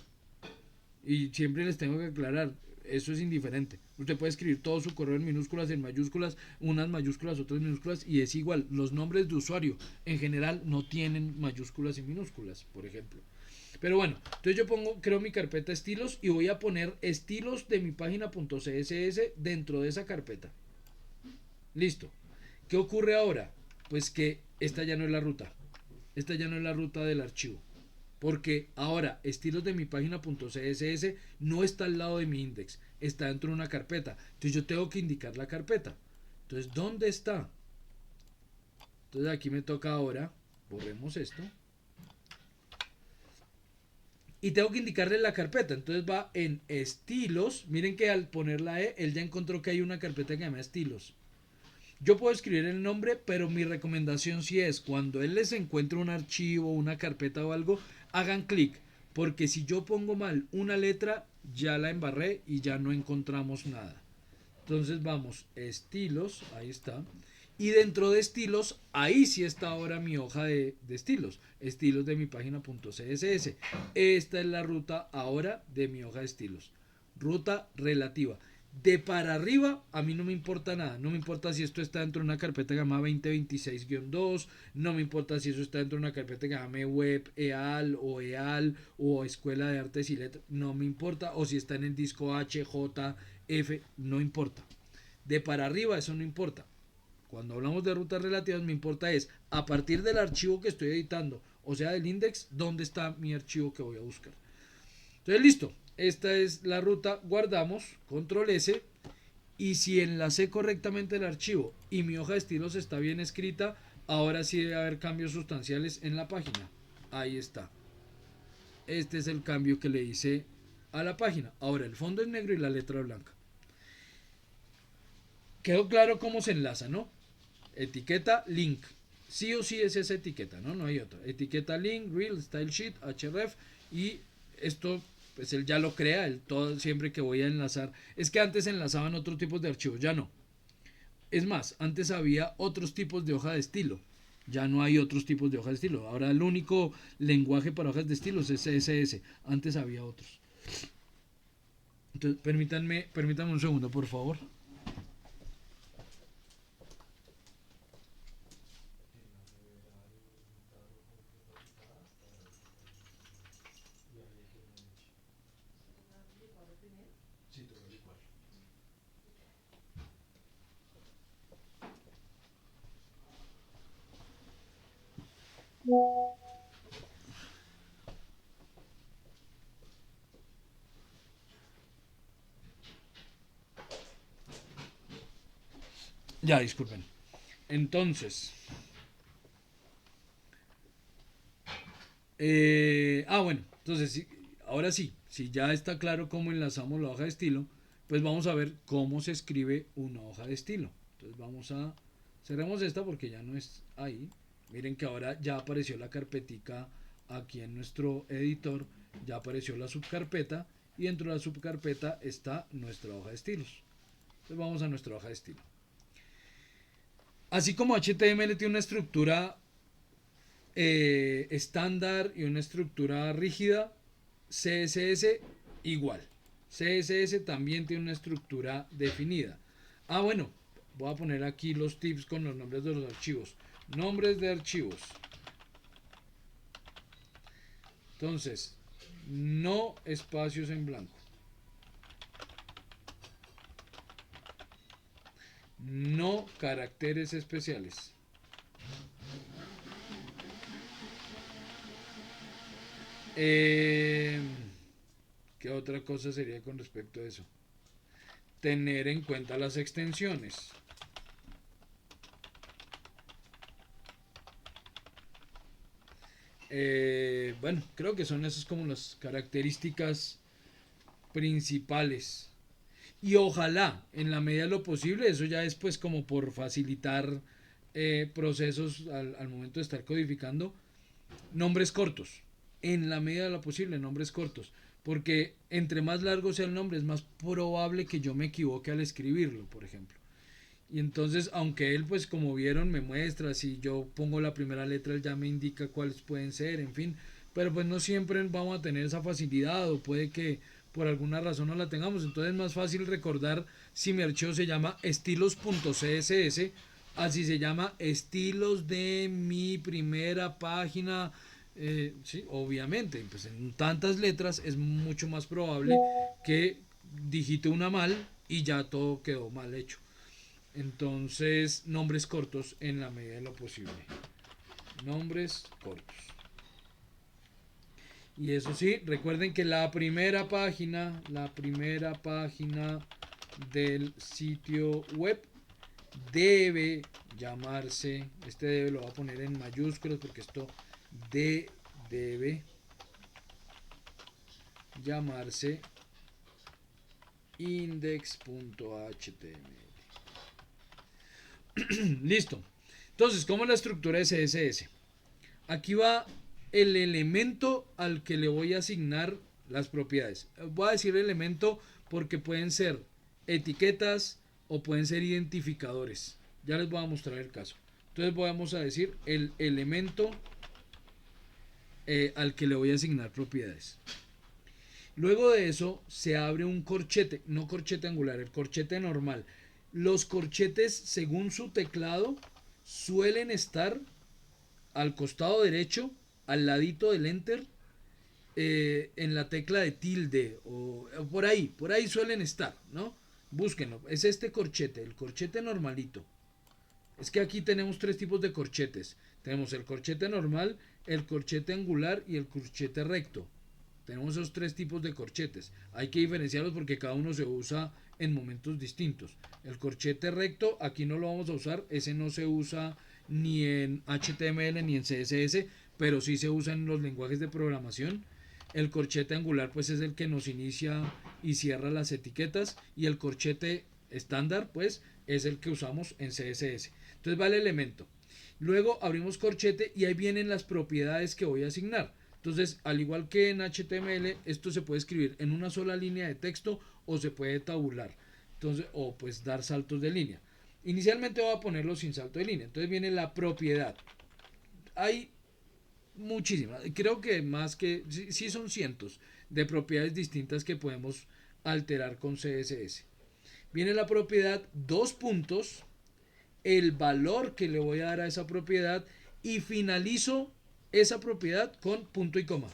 Y siempre les tengo que aclarar, eso es indiferente. Usted puede escribir todo su correo en minúsculas, en mayúsculas, unas mayúsculas, otras minúsculas, y es igual. Los nombres de usuario en general no tienen mayúsculas y minúsculas, por ejemplo. Pero bueno, entonces yo creo mi carpeta estilos y voy a poner estilos de mi página.css dentro de esa carpeta. Listo. ¿Qué ocurre ahora? Pues que esta ya no es la ruta. Esta ya no es la ruta del archivo. Porque ahora estilos de mi página.css no está al lado de mi index, está dentro de una carpeta. Entonces yo tengo que indicar la carpeta. Entonces, ¿dónde está? Entonces aquí me toca ahora, borremos esto. Y tengo que indicarle la carpeta. Entonces va en estilos. Miren que al poner la E, él ya encontró que hay una carpeta que se llama estilos. Yo puedo escribir el nombre, pero mi recomendación sí es, cuando él les encuentre un archivo, una carpeta o algo, hagan clic. Porque si yo pongo mal una letra, ya la embarré y ya no encontramos nada. Entonces vamos, estilos, ahí está. Y dentro de estilos, ahí sí está ahora mi hoja de estilos. Estilos de mi página.css. Esta es la ruta ahora de mi hoja de estilos. Ruta relativa. De para arriba a mí no me importa nada. No me importa si esto está dentro de una carpeta llamada 2026-2. No me importa si eso está dentro de una carpeta que llame web EAL o Escuela de Artes y Letras. No me importa. O si está en el disco HJF. No importa. De para arriba eso no importa. Cuando hablamos de rutas relativas me importa es a partir del archivo que estoy editando. O sea del index. ¿Dónde está mi archivo que voy a buscar? Entonces listo. Esta es la ruta, guardamos, control S, y si enlacé correctamente el archivo y mi hoja de estilos está bien escrita, ahora sí debe haber cambios sustanciales en la página. Ahí está. Este es el cambio que le hice a la página. Ahora el fondo es negro y la letra blanca. Quedó claro cómo se enlaza, ¿no? Etiqueta, link. Sí o sí es esa etiqueta, ¿no? No hay otra. Etiqueta, link, reel, style sheet, href, y esto pues él ya lo crea, él todo siempre que voy a enlazar. Es que antes enlazaban otros tipos de archivos, ya no. Es más, antes había otros tipos de hoja de estilo. Ya no hay otros tipos de hoja de estilo. Ahora el único lenguaje para hojas de estilos es CSS. Antes había otros. Entonces, permítanme un segundo, por favor. Ya, disculpen. Entonces. Bueno. Entonces, ahora sí. Si ya está claro cómo enlazamos la hoja de estilo, pues vamos a ver cómo se escribe una hoja de estilo. Entonces vamos a... Cerremos esta porque ya no es ahí. Miren que ahora ya apareció la carpetica aquí en nuestro editor. Ya apareció la subcarpeta. Y dentro de la subcarpeta está nuestra hoja de estilos. Entonces vamos a nuestra hoja de estilo. Así como HTML tiene una estructura estándar y una estructura rígida, CSS igual. CSS también tiene una estructura definida. Bueno, voy a poner aquí los tips con los nombres de los archivos. Nombres de archivos. Entonces, no espacios en blanco. no caracteres especiales. ¿Qué otra cosa sería con respecto a eso? Tener en cuenta las extensiones. Bueno, creo que son esas como las características principales. Y ojalá, en la medida de lo posible, eso ya es pues como por facilitar procesos al momento de estar codificando, nombres cortos. En la medida de lo posible, nombres cortos. Porque entre más largo sea el nombre, es más probable que yo me equivoque al escribirlo, por ejemplo. Y entonces, aunque él, pues como vieron, me muestra, si yo pongo la primera letra, él ya me indica cuáles pueden ser, en fin. Pero pues no siempre vamos a tener esa facilidad o puede que por alguna razón no la tengamos. Entonces es más fácil recordar si mi archivo se llama estilos.css, así se llama estilos de mi primera página. Sí, obviamente, pues en tantas letras es mucho más probable que digite una mal y ya todo quedó mal hecho. Entonces, nombres cortos en la medida de lo posible. Nombres cortos. Y eso sí, recuerden que la primera página del sitio web debe llamarse, este debe lo voy a poner en mayúsculas porque esto debe llamarse index.html. Listo. Entonces, ¿cómo es la estructura de CSS? Aquí va el elemento al que le voy a asignar las propiedades. Voy a decir elemento porque pueden ser etiquetas o pueden ser identificadores. Ya les voy a mostrar el caso. Entonces vamos a decir el elemento al que le voy a asignar propiedades. Luego de eso se abre un corchete, no corchete angular, el corchete normal. Los corchetes, según su teclado, suelen estar al costado derecho, al ladito del enter, en la tecla de tilde o por ahí suelen estar, ¿no? Búsquenlo, es este corchete, el corchete normalito. Es que aquí tenemos tres tipos de corchetes. Tenemos el corchete normal, el corchete angular y el corchete recto. Tenemos esos tres tipos de corchetes. Hay que diferenciarlos porque cada uno se usa en momentos distintos. El corchete recto aquí no lo vamos a usar. Ese no se usa ni en HTML ni en CSS, pero sí se usa en los lenguajes de programación. El corchete angular pues es el que nos inicia y cierra las etiquetas. Y el corchete estándar pues es el que usamos en CSS. Entonces va el elemento. Luego abrimos corchete y ahí vienen las propiedades que voy a asignar. Entonces, al igual que en HTML, esto se puede escribir en una sola línea de texto o se puede tabular. Entonces, o pues dar saltos de línea. Inicialmente voy a ponerlo sin salto de línea. Entonces viene la propiedad. Hay muchísimas. Creo que más que, sí son cientos de propiedades distintas que podemos alterar con CSS. Viene la propiedad, dos puntos, el valor que le voy a dar a esa propiedad y finalizo esa propiedad con punto y coma.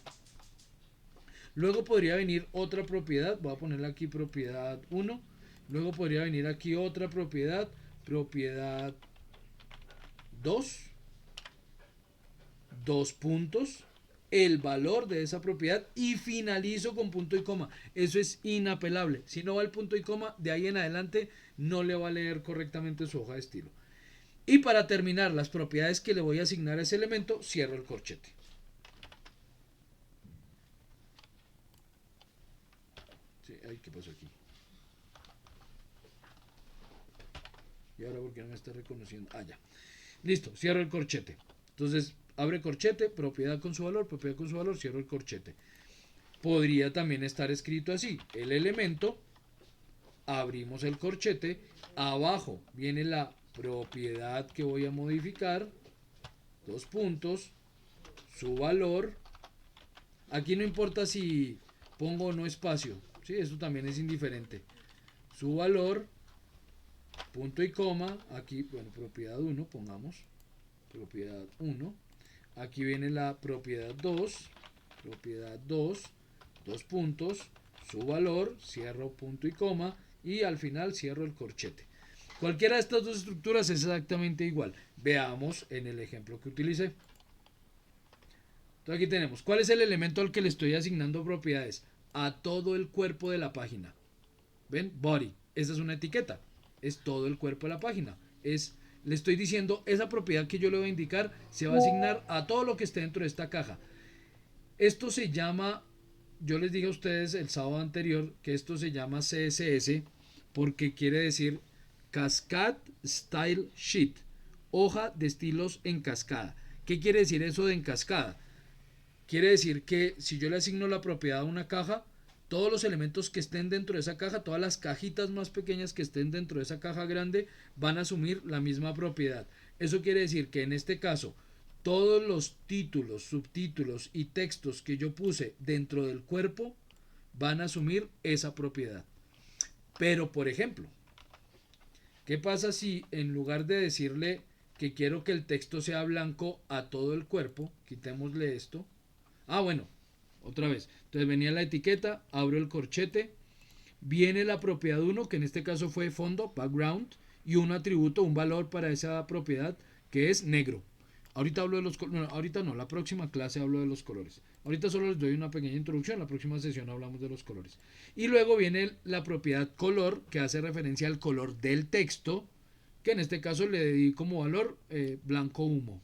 Luego podría venir otra propiedad, voy a ponerle aquí propiedad 1. Luego podría venir aquí otra propiedad, propiedad 2, dos puntos, el valor de esa propiedad y finalizo con punto y coma. Eso es inapelable. Si no va el punto y coma, de ahí en adelante no le va a leer correctamente su hoja de estilo. Y para terminar las propiedades que le voy a asignar a ese elemento, cierro el corchete. Sí, ay, ¿qué pasó aquí? Y ahora, ¿por qué no me está reconociendo? Ah, ya. Listo, cierro el corchete. Entonces, abre corchete, propiedad con su valor, cierro el corchete. Podría también estar escrito así: el elemento, abrimos el corchete, abajo viene la propiedad que voy a modificar, dos puntos, su valor. Aquí no importa si pongo o no espacio, ¿sí? Eso también es indiferente. Su valor, punto y coma, aquí, bueno, propiedad 1, pongamos, propiedad 1. Aquí viene la propiedad 2, dos puntos, su valor, cierro punto y coma y al final cierro el corchete. Cualquiera de estas dos estructuras es exactamente igual. Veamos en el ejemplo que utilicé. Entonces aquí tenemos, ¿cuál es el elemento al que le estoy asignando propiedades? A todo el cuerpo de la página. ¿Ven? Body. Esa es una etiqueta. Es todo el cuerpo de la página. Le estoy diciendo, esa propiedad que yo le voy a indicar se va a asignar a todo lo que esté dentro de esta caja. Esto se llama, yo les dije a ustedes el sábado anterior que esto se llama CSS porque quiere decir Cascade Style Sheet, hoja de estilos en cascada. ¿Qué quiere decir eso de en cascada? Quiere decir que si yo le asigno la propiedad a una caja, todos los elementos que estén dentro de esa caja, todas las cajitas más pequeñas que estén dentro de esa caja grande, van a asumir la misma propiedad. Eso quiere decir que en este caso, todos los títulos, subtítulos y textos que yo puse dentro del cuerpo van a asumir esa propiedad. Pero, por ejemplo, ¿qué pasa si en lugar de decirle que quiero que el texto sea blanco a todo el cuerpo, quitémosle esto? Ah, bueno, otra vez. Entonces venía la etiqueta, abro el corchete, viene la propiedad 1, que en este caso fue fondo, background, y un atributo, un valor para esa propiedad que es negro. Ahorita hablo de los colores, no, ahorita no, la próxima clase hablo de los colores. Ahorita solo les doy una pequeña introducción, la próxima sesión hablamos de los colores. Y luego viene la propiedad color, que hace referencia al color del texto, que en este caso le di como valor blanco humo.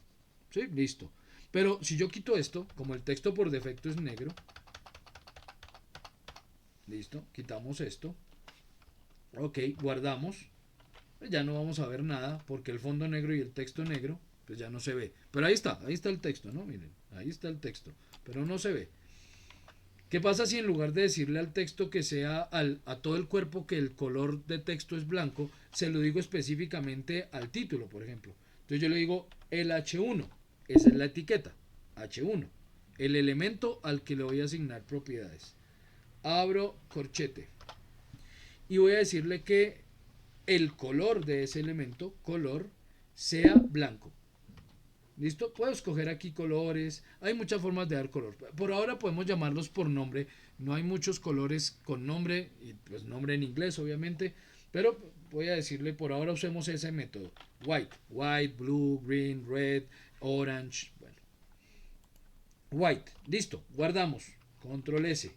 ¿Sí? Listo. Pero si yo quito esto, como el texto por defecto es negro, listo, quitamos esto, ok, guardamos, ya no vamos a ver nada porque el fondo negro y el texto negro pues ya no se ve, pero ahí está el texto, ¿no? Miren, ahí está el texto, pero no se ve. ¿Qué pasa si en lugar de decirle al texto que sea a todo el cuerpo que el color de texto es blanco, se lo digo específicamente al título, por ejemplo? Entonces yo le digo el H1, esa es la etiqueta, H1, el elemento al que le voy a asignar propiedades. Abro corchete y voy a decirle que el color de ese elemento, color, sea blanco. ¿Listo? Puedo escoger aquí colores. Hay muchas formas de dar color. Por ahora podemos llamarlos por nombre. No hay muchos colores con nombre. Y pues nombre en inglés, obviamente. Pero voy a decirle, por ahora usemos ese método. White. White, blue, green, red, orange. Bueno. White. Listo. Guardamos. Control S.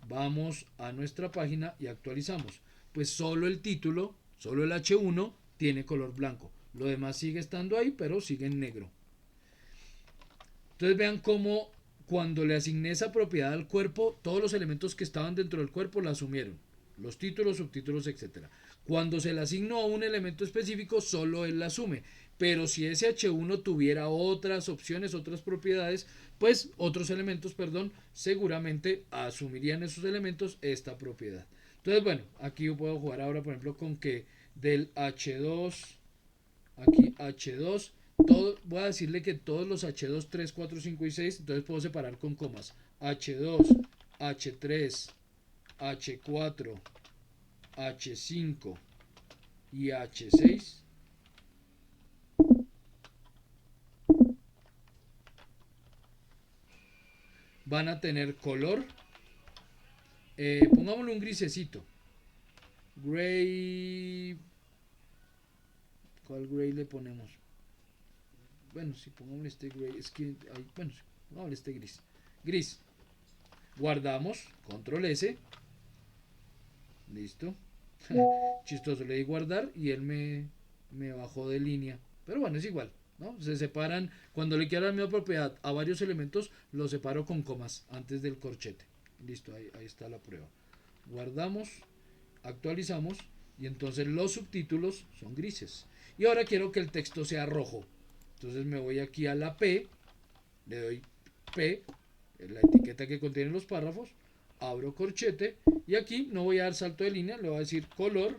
Vamos a nuestra página y actualizamos. Pues solo el título, solo el H1 tiene color blanco. Lo demás sigue estando ahí, pero sigue en negro. Entonces vean cómo cuando le asigné esa propiedad al cuerpo, todos los elementos que estaban dentro del cuerpo la asumieron. Los títulos, subtítulos, etc. Cuando se le asignó a un elemento específico, solo él la asume. Pero si ese H1 tuviera otras opciones, otras propiedades, pues otros elementos, perdón, seguramente asumirían esos elementos esta propiedad. Entonces, bueno, aquí yo puedo jugar ahora, por ejemplo, con que del H2... Aquí H2, voy a decirle que todos los H2, 3, 4, 5 y 6, entonces puedo separar con comas. H2, H3, H4, H5 y H6. Van a tener color. Pongámosle un grisecito. Gray. ¿Cuál gray le ponemos? Bueno, si pongámosle este gray, es que hay, bueno, pongámosle este gris. Gris. Guardamos, control S. Listo. Chistoso, le di guardar y él me bajó de línea. Pero bueno, es igual, ¿no? Se separan, cuando le quiero dar la misma propiedad a varios elementos, los separo con comas antes del corchete. Listo, ahí está la prueba. Guardamos, actualizamos y entonces los subtítulos son grises. Y ahora quiero que el texto sea rojo. Entonces me voy aquí a la P, le doy P, la etiqueta que contiene los párrafos, abro corchete y aquí no voy a dar salto de línea, le voy a decir color,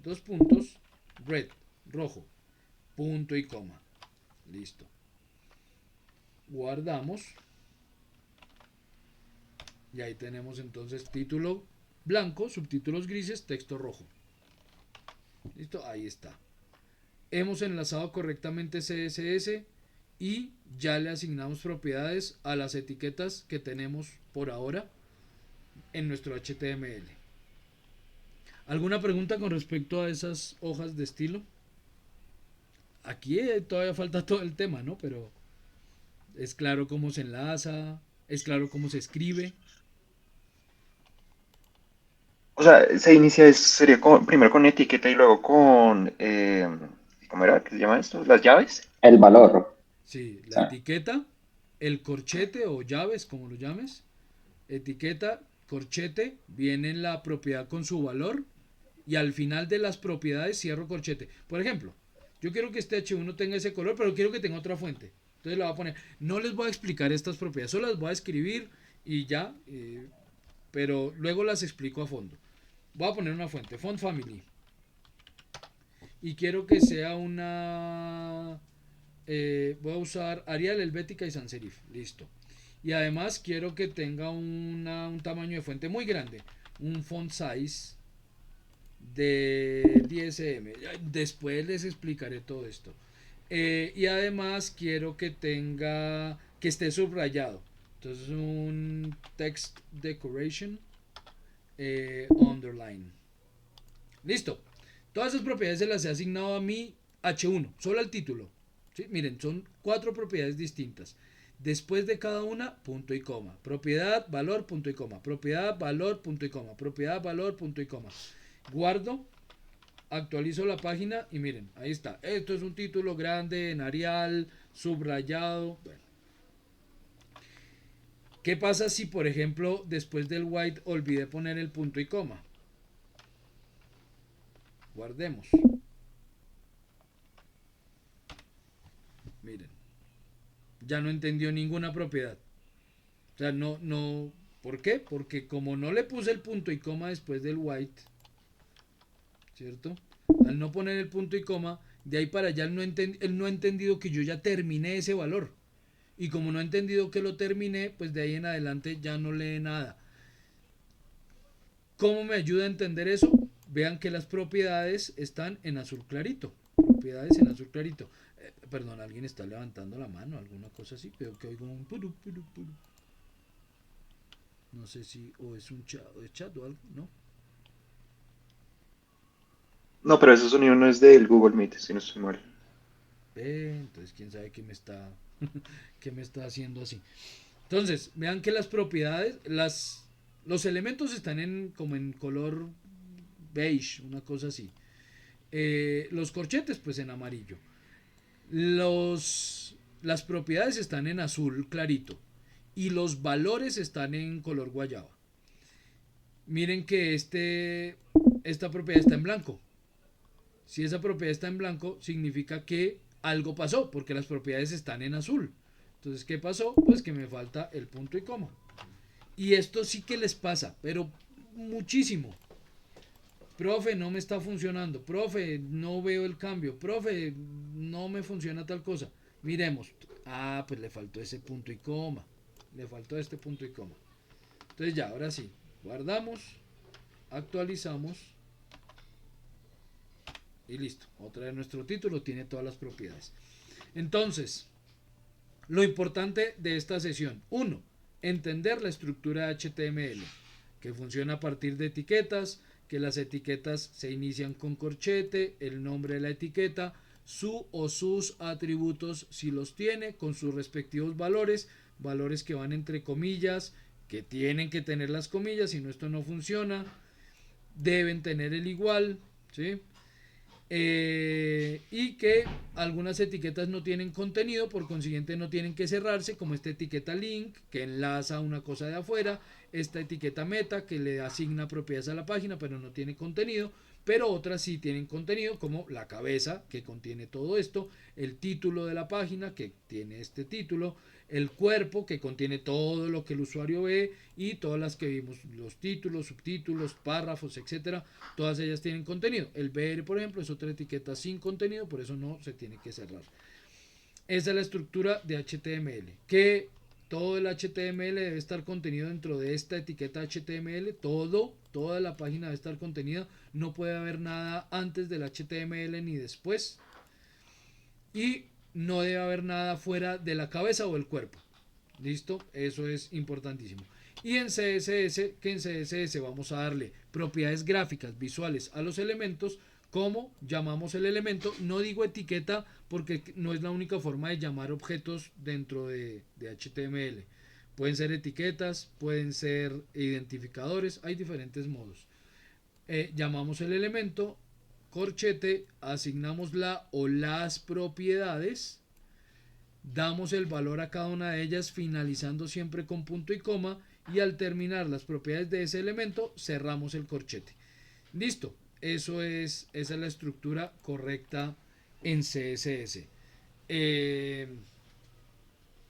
dos puntos, red, rojo, punto y coma. Listo. Guardamos. Y ahí tenemos entonces título blanco, subtítulos grises, texto rojo. Listo, ahí está. Hemos enlazado correctamente CSS y ya le asignamos propiedades a las etiquetas que tenemos por ahora en nuestro HTML. ¿Alguna pregunta con respecto a esas hojas de estilo? Aquí todavía falta todo el tema, ¿no? Pero es claro cómo se enlaza, es claro cómo se escribe. O sea, se inicia, sería primero con etiqueta y luego con, ¿cómo era? ¿Qué se llama esto? ¿Las llaves? El valor. Sí, O la sea, etiqueta, el corchete o llaves, como lo llames. Etiqueta, corchete, viene en la propiedad con su valor y al final de las propiedades cierro corchete. Por ejemplo, yo quiero que este H1 tenga ese color, pero quiero que tenga otra fuente. Entonces le voy a poner, no les voy a explicar estas propiedades, solo las voy a escribir y ya, pero luego las explico a fondo. Voy a poner una fuente, font family, y quiero que sea una, voy a usar Arial, Helvética y Sans Serif, listo. Y además quiero que tenga un tamaño de fuente muy grande, un font size de 10 Después les explicaré todo esto. Y además quiero que tenga, que esté subrayado. Entonces un text decoration underline. Listo. Todas esas propiedades se las he asignado a mi H1, solo al título. ¿Sí? Miren, son 4 propiedades distintas. Después de cada una, punto y coma. Propiedad, valor, punto y coma. Propiedad, valor, punto y coma. Propiedad, valor, punto y coma. Guardo, actualizo la página y miren, ahí está. Esto es un título grande en Arial, subrayado. Bueno. ¿Qué pasa si, por ejemplo, después del white olvidé poner el punto y coma? Guardemos. Miren, ya no entendió ninguna propiedad. O sea, no. ¿Por qué? Porque como no le puse el punto y coma después del white, ¿cierto? Al no poner el punto y coma, de ahí para allá él no ha entendido que yo ya terminé ese valor. Y como no ha entendido que lo terminé, pues de ahí en adelante ya no lee nada. ¿Cómo me ayuda a entender eso? Vean que las propiedades están en azul clarito. Propiedades en azul clarito. Perdón, alguien está levantando la mano, alguna cosa así. Veo que oigo un puru, puru, puru. No sé si o es un chat o algo, ¿no? No, pero ese sonido no es del Google Meet, si no estoy mal. Entonces quién sabe qué me está qué me está haciendo así. Entonces, vean que las propiedades, los elementos están en como en color beige, una cosa así. Los corchetes, pues en amarillo. Las propiedades están en azul clarito. Y los valores están en color guayaba. Miren que esta propiedad está en blanco. Si esa propiedad está en blanco, significa que algo pasó, porque las propiedades están en azul. Entonces, ¿qué pasó? Pues que me falta el punto y coma. Y esto sí que les pasa, pero muchísimo. Profe, no me está funcionando. Profe, no veo el cambio. Profe, no me funciona tal cosa. Miremos. Ah, pues le faltó ese punto y coma. Le faltó este punto y coma. Entonces ya, ahora sí. Guardamos. Actualizamos. Y listo. Otra vez nuestro título tiene todas las propiedades. Entonces, lo importante de esta sesión. 1. Entender la estructura de HTML, que funciona a partir de etiquetas, que las etiquetas se inician con corchete, el nombre de la etiqueta, su o sus atributos si los tiene, con sus respectivos valores, valores que van entre comillas, que tienen que tener las comillas, si no esto no funciona, deben tener el igual, ¿sí? Y que algunas etiquetas no tienen contenido, por consiguiente no tienen que cerrarse, como esta etiqueta link que enlaza una cosa de afuera, esta etiqueta meta que le asigna propiedades a la página pero no tiene contenido, pero otras sí tienen contenido, como la cabeza que contiene todo esto, el título de la página que tiene este título, el cuerpo que contiene todo lo que el usuario ve y todas las que vimos, los títulos, subtítulos, párrafos, etcétera, todas ellas tienen contenido. El BR, por ejemplo, es otra etiqueta sin contenido, por eso no se tiene que cerrar. Esa es la estructura de HTML, que todo el HTML debe estar contenido dentro de esta etiqueta HTML, toda la página debe estar contenida, no puede haber nada antes del HTML ni después, y no debe haber nada fuera de la cabeza o el cuerpo. ¿Listo? Eso es importantísimo. Y en CSS, que en CSS vamos a darle propiedades gráficas, visuales a los elementos, como llamamos el elemento. No digo etiqueta porque no es la única forma de llamar objetos dentro de HTML. Pueden ser etiquetas, pueden ser identificadores, hay diferentes modos. Llamamos el elemento, corchete, asignamos la o las propiedades, damos el valor a cada una de ellas finalizando siempre con punto y coma, y al terminar las propiedades de ese elemento cerramos el corchete. Listo, esa es la estructura correcta en CSS.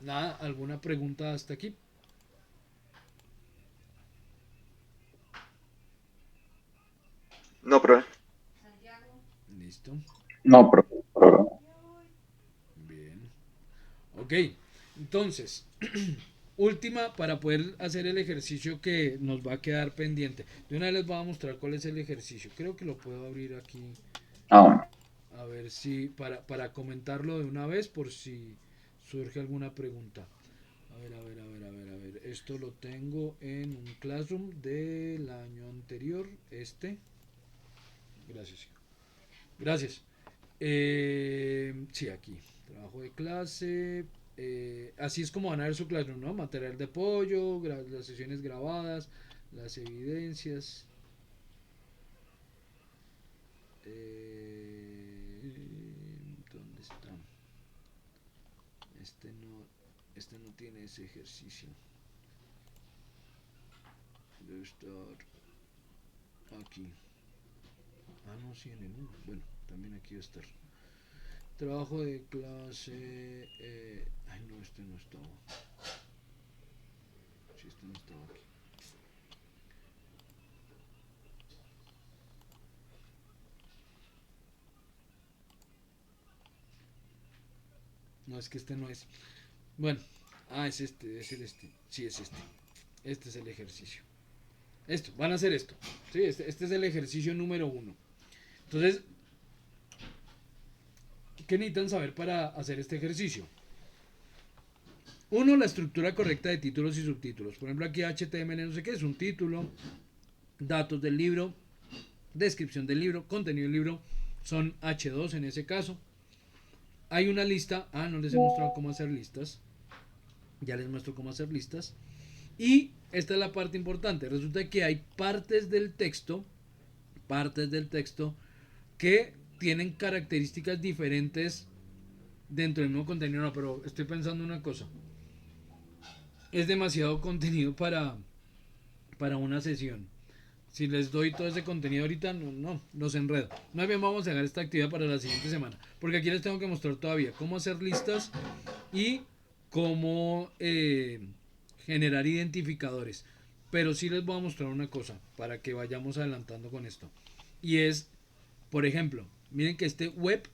Nada, ¿alguna pregunta hasta aquí? No, profe. Listo. No, profe. Bien. Ok, entonces, última para poder hacer el ejercicio que nos va a quedar pendiente. De una vez les voy a mostrar cuál es el ejercicio. Creo que lo puedo abrir aquí. Ah, bueno. A ver si, para comentarlo de una vez por si surge alguna pregunta. A ver. Esto lo tengo en un Classroom del año anterior. Gracias. Gracias. Sí, aquí. Trabajo de clase. Así es como van a ver su Classroom, ¿no? Material de apoyo, las sesiones grabadas, las evidencias. ¿Dónde está? Este no tiene ese ejercicio. Debe estar aquí. Ah, no, sí, en el 1. Bueno, también aquí va a estar. Trabajo de clase. Ay, no, este no estaba. Sí, este no estaba aquí. No, es que este no es. Bueno, es este, es el este. Sí, es este. Este es el ejercicio. Esto, van a hacer esto. Sí, este es el ejercicio número 1. Entonces, ¿qué necesitan saber para hacer este ejercicio? 1, la estructura correcta de títulos y subtítulos. Por ejemplo, aquí HTML no sé qué es un título, datos del libro, descripción del libro, contenido del libro, son H2 en ese caso. Hay una lista, no les he mostrado cómo hacer listas. Ya les muestro cómo hacer listas. Y esta es la parte importante. Resulta que hay partes del texto que tienen características diferentes dentro del mismo contenido. No, pero estoy pensando una cosa. Es demasiado contenido para una sesión. Si les doy todo ese contenido ahorita, no, los enredo. Más bien vamos a dejar esta actividad para la siguiente semana. Porque aquí les tengo que mostrar todavía cómo hacer listas y cómo generar identificadores. Pero sí les voy a mostrar una cosa para que vayamos adelantando con esto. Y es, por ejemplo, miren que este web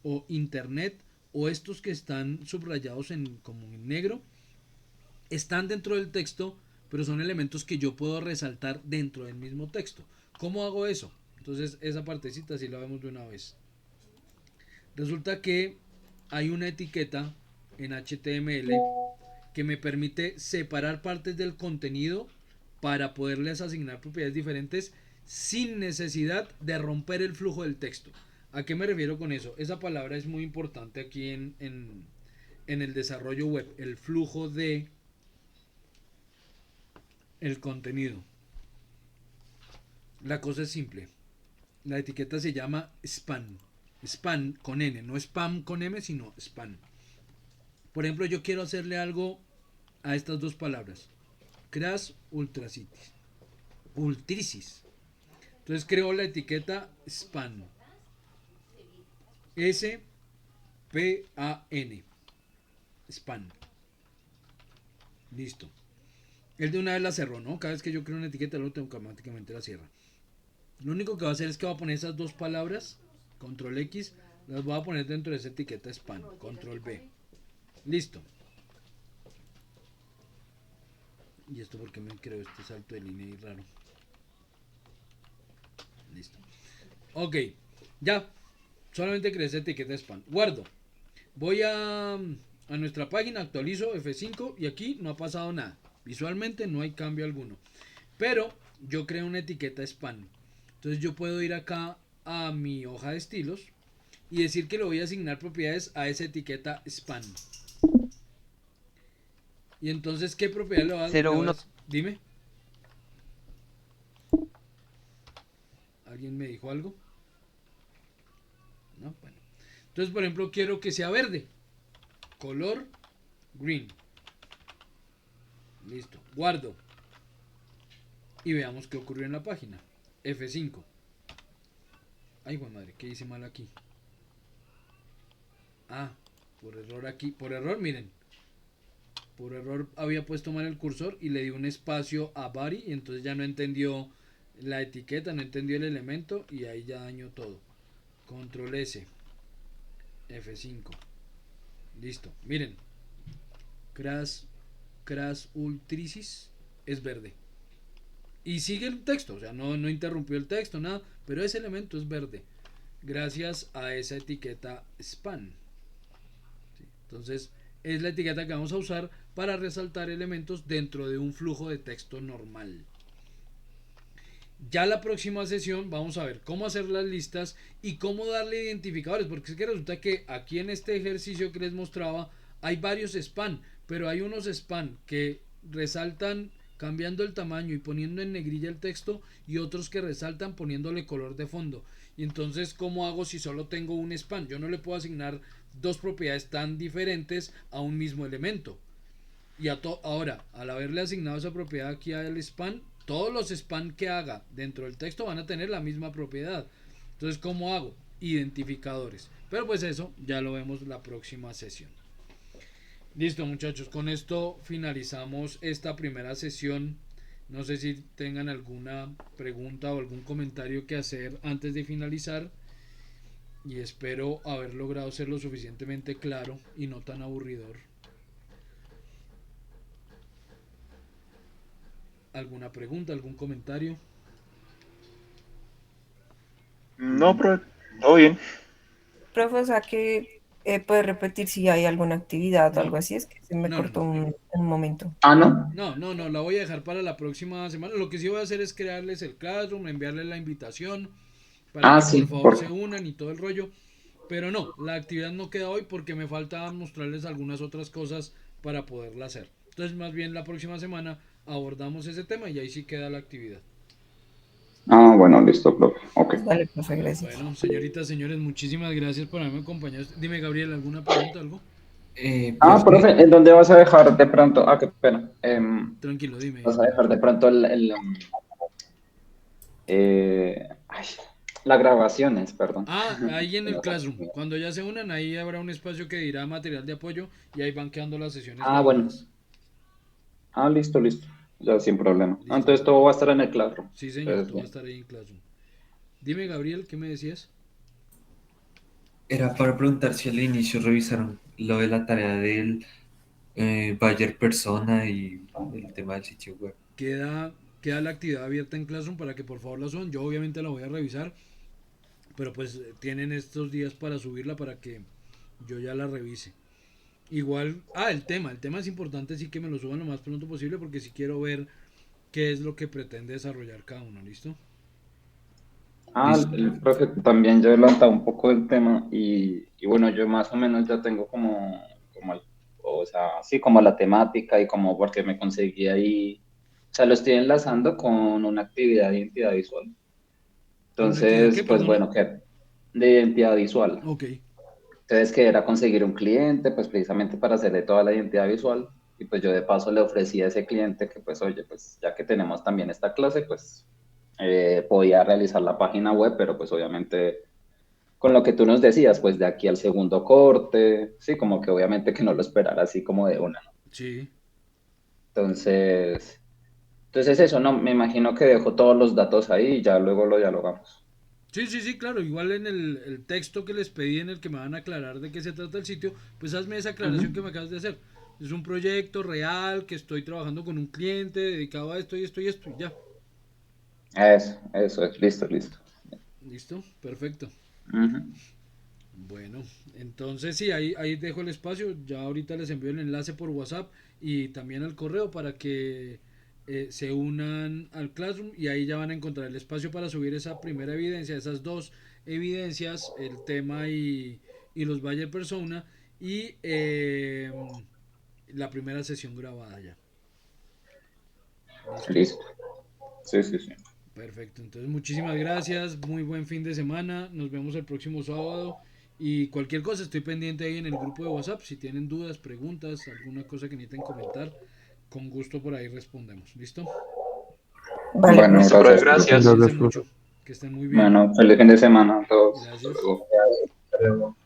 o internet o estos que están subrayados como en negro están dentro del texto, pero son elementos que yo puedo resaltar dentro del mismo texto. ¿Cómo hago eso? Entonces esa partecita sí la vemos de una vez. Resulta que hay una etiqueta en HTML que me permite separar partes del contenido para poderles asignar propiedades diferentes sin necesidad de romper el flujo del texto. ¿A qué me refiero con eso? Esa palabra es muy importante aquí en el desarrollo web, el flujo de el contenido. La cosa es simple. La etiqueta se llama spam. Spam con N, no spam con M, sino spam. Por ejemplo, yo quiero hacerle algo a estas dos palabras. Crash Ultracities. Ultricis. Entonces creo la etiqueta spam. S-P-A-N. Spam. Listo. Él de una vez la cerró, ¿no? Cada vez que yo creo una etiqueta, luego automáticamente la cierra. Lo único que va a hacer es que va a poner esas dos palabras, control X, las voy a poner dentro de esa etiqueta spam, control B. Listo. ¿Y esto por qué me creo este salto de línea ahí raro? Listo. Ok, ya. Solamente creé esa etiqueta spam. Guardo. Voy a nuestra página, actualizo F5 y aquí no ha pasado nada. Visualmente no hay cambio alguno. Pero yo creo una etiqueta span. Entonces yo puedo ir acá a mi hoja de estilos y decir que le voy a asignar propiedades a esa etiqueta span. Y entonces, ¿qué propiedad le voy 01. a... Dime. ¿Alguien me dijo algo? No, bueno. Entonces, por ejemplo, quiero que sea verde. Color green. Listo. Guardo. Y veamos qué ocurrió en la página. F5. Ay, buena madre, ¿qué hice mal aquí? Ah, por error aquí. Por error, miren. Por error había puesto mal el cursor y le di un espacio a body y entonces ya no entendió la etiqueta, no entendió el elemento y ahí ya dañó todo. Control S. F5. Listo. Miren. Crash Ultrisis es verde. Y sigue el texto, o sea, no interrumpió el texto, nada, pero ese elemento es verde. Gracias a esa etiqueta span. ¿Sí? Entonces, es la etiqueta que vamos a usar para resaltar elementos dentro de un flujo de texto normal. Ya la próxima sesión vamos a ver cómo hacer las listas y cómo darle identificadores, porque es que resulta que aquí en este ejercicio que les mostraba hay varios span, pero hay unos span que resaltan cambiando el tamaño y poniendo en negrilla el texto y otros que resaltan poniéndole color de fondo. Y entonces, ¿cómo hago si solo tengo un span? Yo no le puedo asignar dos propiedades tan diferentes a un mismo elemento. Y ahora, al haberle asignado esa propiedad aquí al span, todos los span que haga dentro del texto van a tener la misma propiedad. Entonces, ¿cómo hago? Identificadores. Pero pues eso ya lo vemos la próxima sesión. Listo, muchachos, con esto finalizamos esta primera sesión. No sé si tengan alguna pregunta o algún comentario que hacer antes de finalizar. Y espero haber logrado ser lo suficientemente claro y no tan aburridor. ¿Alguna pregunta, algún comentario? No, profe, todo bien. Profe, o sea que puede repetir si hay alguna actividad o No, algo así, es que se me no, no, cortó no. un momento. Ah, ¿no? No, la voy a dejar para la próxima semana. Lo que sí voy a hacer es crearles el Classroom, enviarles la invitación para Ah, que por sí, favor se unan y todo el rollo. Pero no, la actividad no queda hoy porque me falta mostrarles algunas otras cosas para poderla hacer. Entonces, más bien la próxima semana abordamos ese tema y ahí sí queda la actividad. Ah, bueno, listo, profe. Ok. Dale, profe, gracias. Bueno, señoritas, señores, muchísimas gracias por haberme acompañado. Dime, Gabriel, ¿alguna pregunta, algo? Ah, Profe, profe, ¿en dónde vas a dejar de pronto? Ah, qué pena. Tranquilo, dime, Vas a dime. dejar de pronto ay, las grabaciones, perdón. Ah, ahí en el Classroom. Cuando ya se unan, ahí habrá un espacio que dirá material de apoyo y ahí van quedando las sesiones Ah, bueno. grabadas. Ah, listo, listo. Ya sin problema. Ah, Listo, entonces todo va a estar en el Classroom. sí, señor, Entonces, todo va a bien. estar ahí en Classroom. Dime, Gabriel, ¿qué me decías? era para preguntar si al inicio revisaron lo de la tarea del Bayer persona y el tema del sitio web. Queda la actividad abierta en Classroom para que por favor la suban. Yo obviamente la voy a revisar, pero pues tienen estos días para subirla para que yo ya la revise. Igual, el tema es importante, sí que me lo suban lo más pronto posible porque si quiero ver qué es lo que pretende desarrollar cada uno, ¿listo? Ah, Listo, el perfecto. profe también ya he adelantado un poco del tema y bueno, yo más o menos ya tengo o sea, sí, como la temática y como porque me conseguí ahí, o sea, lo estoy enlazando con una actividad de identidad visual. ¿Una actividad qué, Entonces, pues perdona? bueno, que de identidad visual. Ok, Entonces, que era conseguir un cliente, pues precisamente para hacerle toda la identidad visual. Y pues yo de paso le ofrecí a ese cliente que pues, oye, pues ya que tenemos también esta clase, pues podía realizar la página web, pero pues obviamente con lo que tú nos decías, pues de aquí al segundo corte, sí, como que obviamente que no lo esperara así como de una, ¿no? sí. Entonces, entonces eso, no, me imagino que dejo todos los datos ahí y ya luego lo dialogamos. Sí, claro. Igual en el texto que les pedí en el que me van a aclarar de qué se trata el sitio, pues hazme esa aclaración que Ujú. me acabas de hacer. Es un proyecto real que estoy trabajando con un cliente dedicado a esto y esto y esto y ya. Eso es, listo, listo. ¿Listo? Perfecto. Ujú. Bueno, entonces sí, ahí dejo el espacio. Ya ahorita les envío el enlace por WhatsApp y también al correo para que se unan al Classroom y ahí ya van a encontrar el espacio para subir esa primera evidencia, esas dos evidencias, el tema y los Bayer Persona y la primera sesión grabada ya. ¿Listo? Listo. Sí, sí, sí. Perfecto, entonces muchísimas gracias, muy buen fin de semana, nos vemos el próximo sábado y cualquier cosa estoy pendiente ahí en el grupo de WhatsApp, si tienen dudas, preguntas, alguna cosa que necesiten comentar, con gusto por ahí respondemos, ¿listo? Vale, Bueno, Listo, pues. profe, gracias, profe. gracias. Cuídense Gracias, mucho, profe. que estén muy bien, Bueno, feliz fin de semana a todos. Hasta gracias. luego.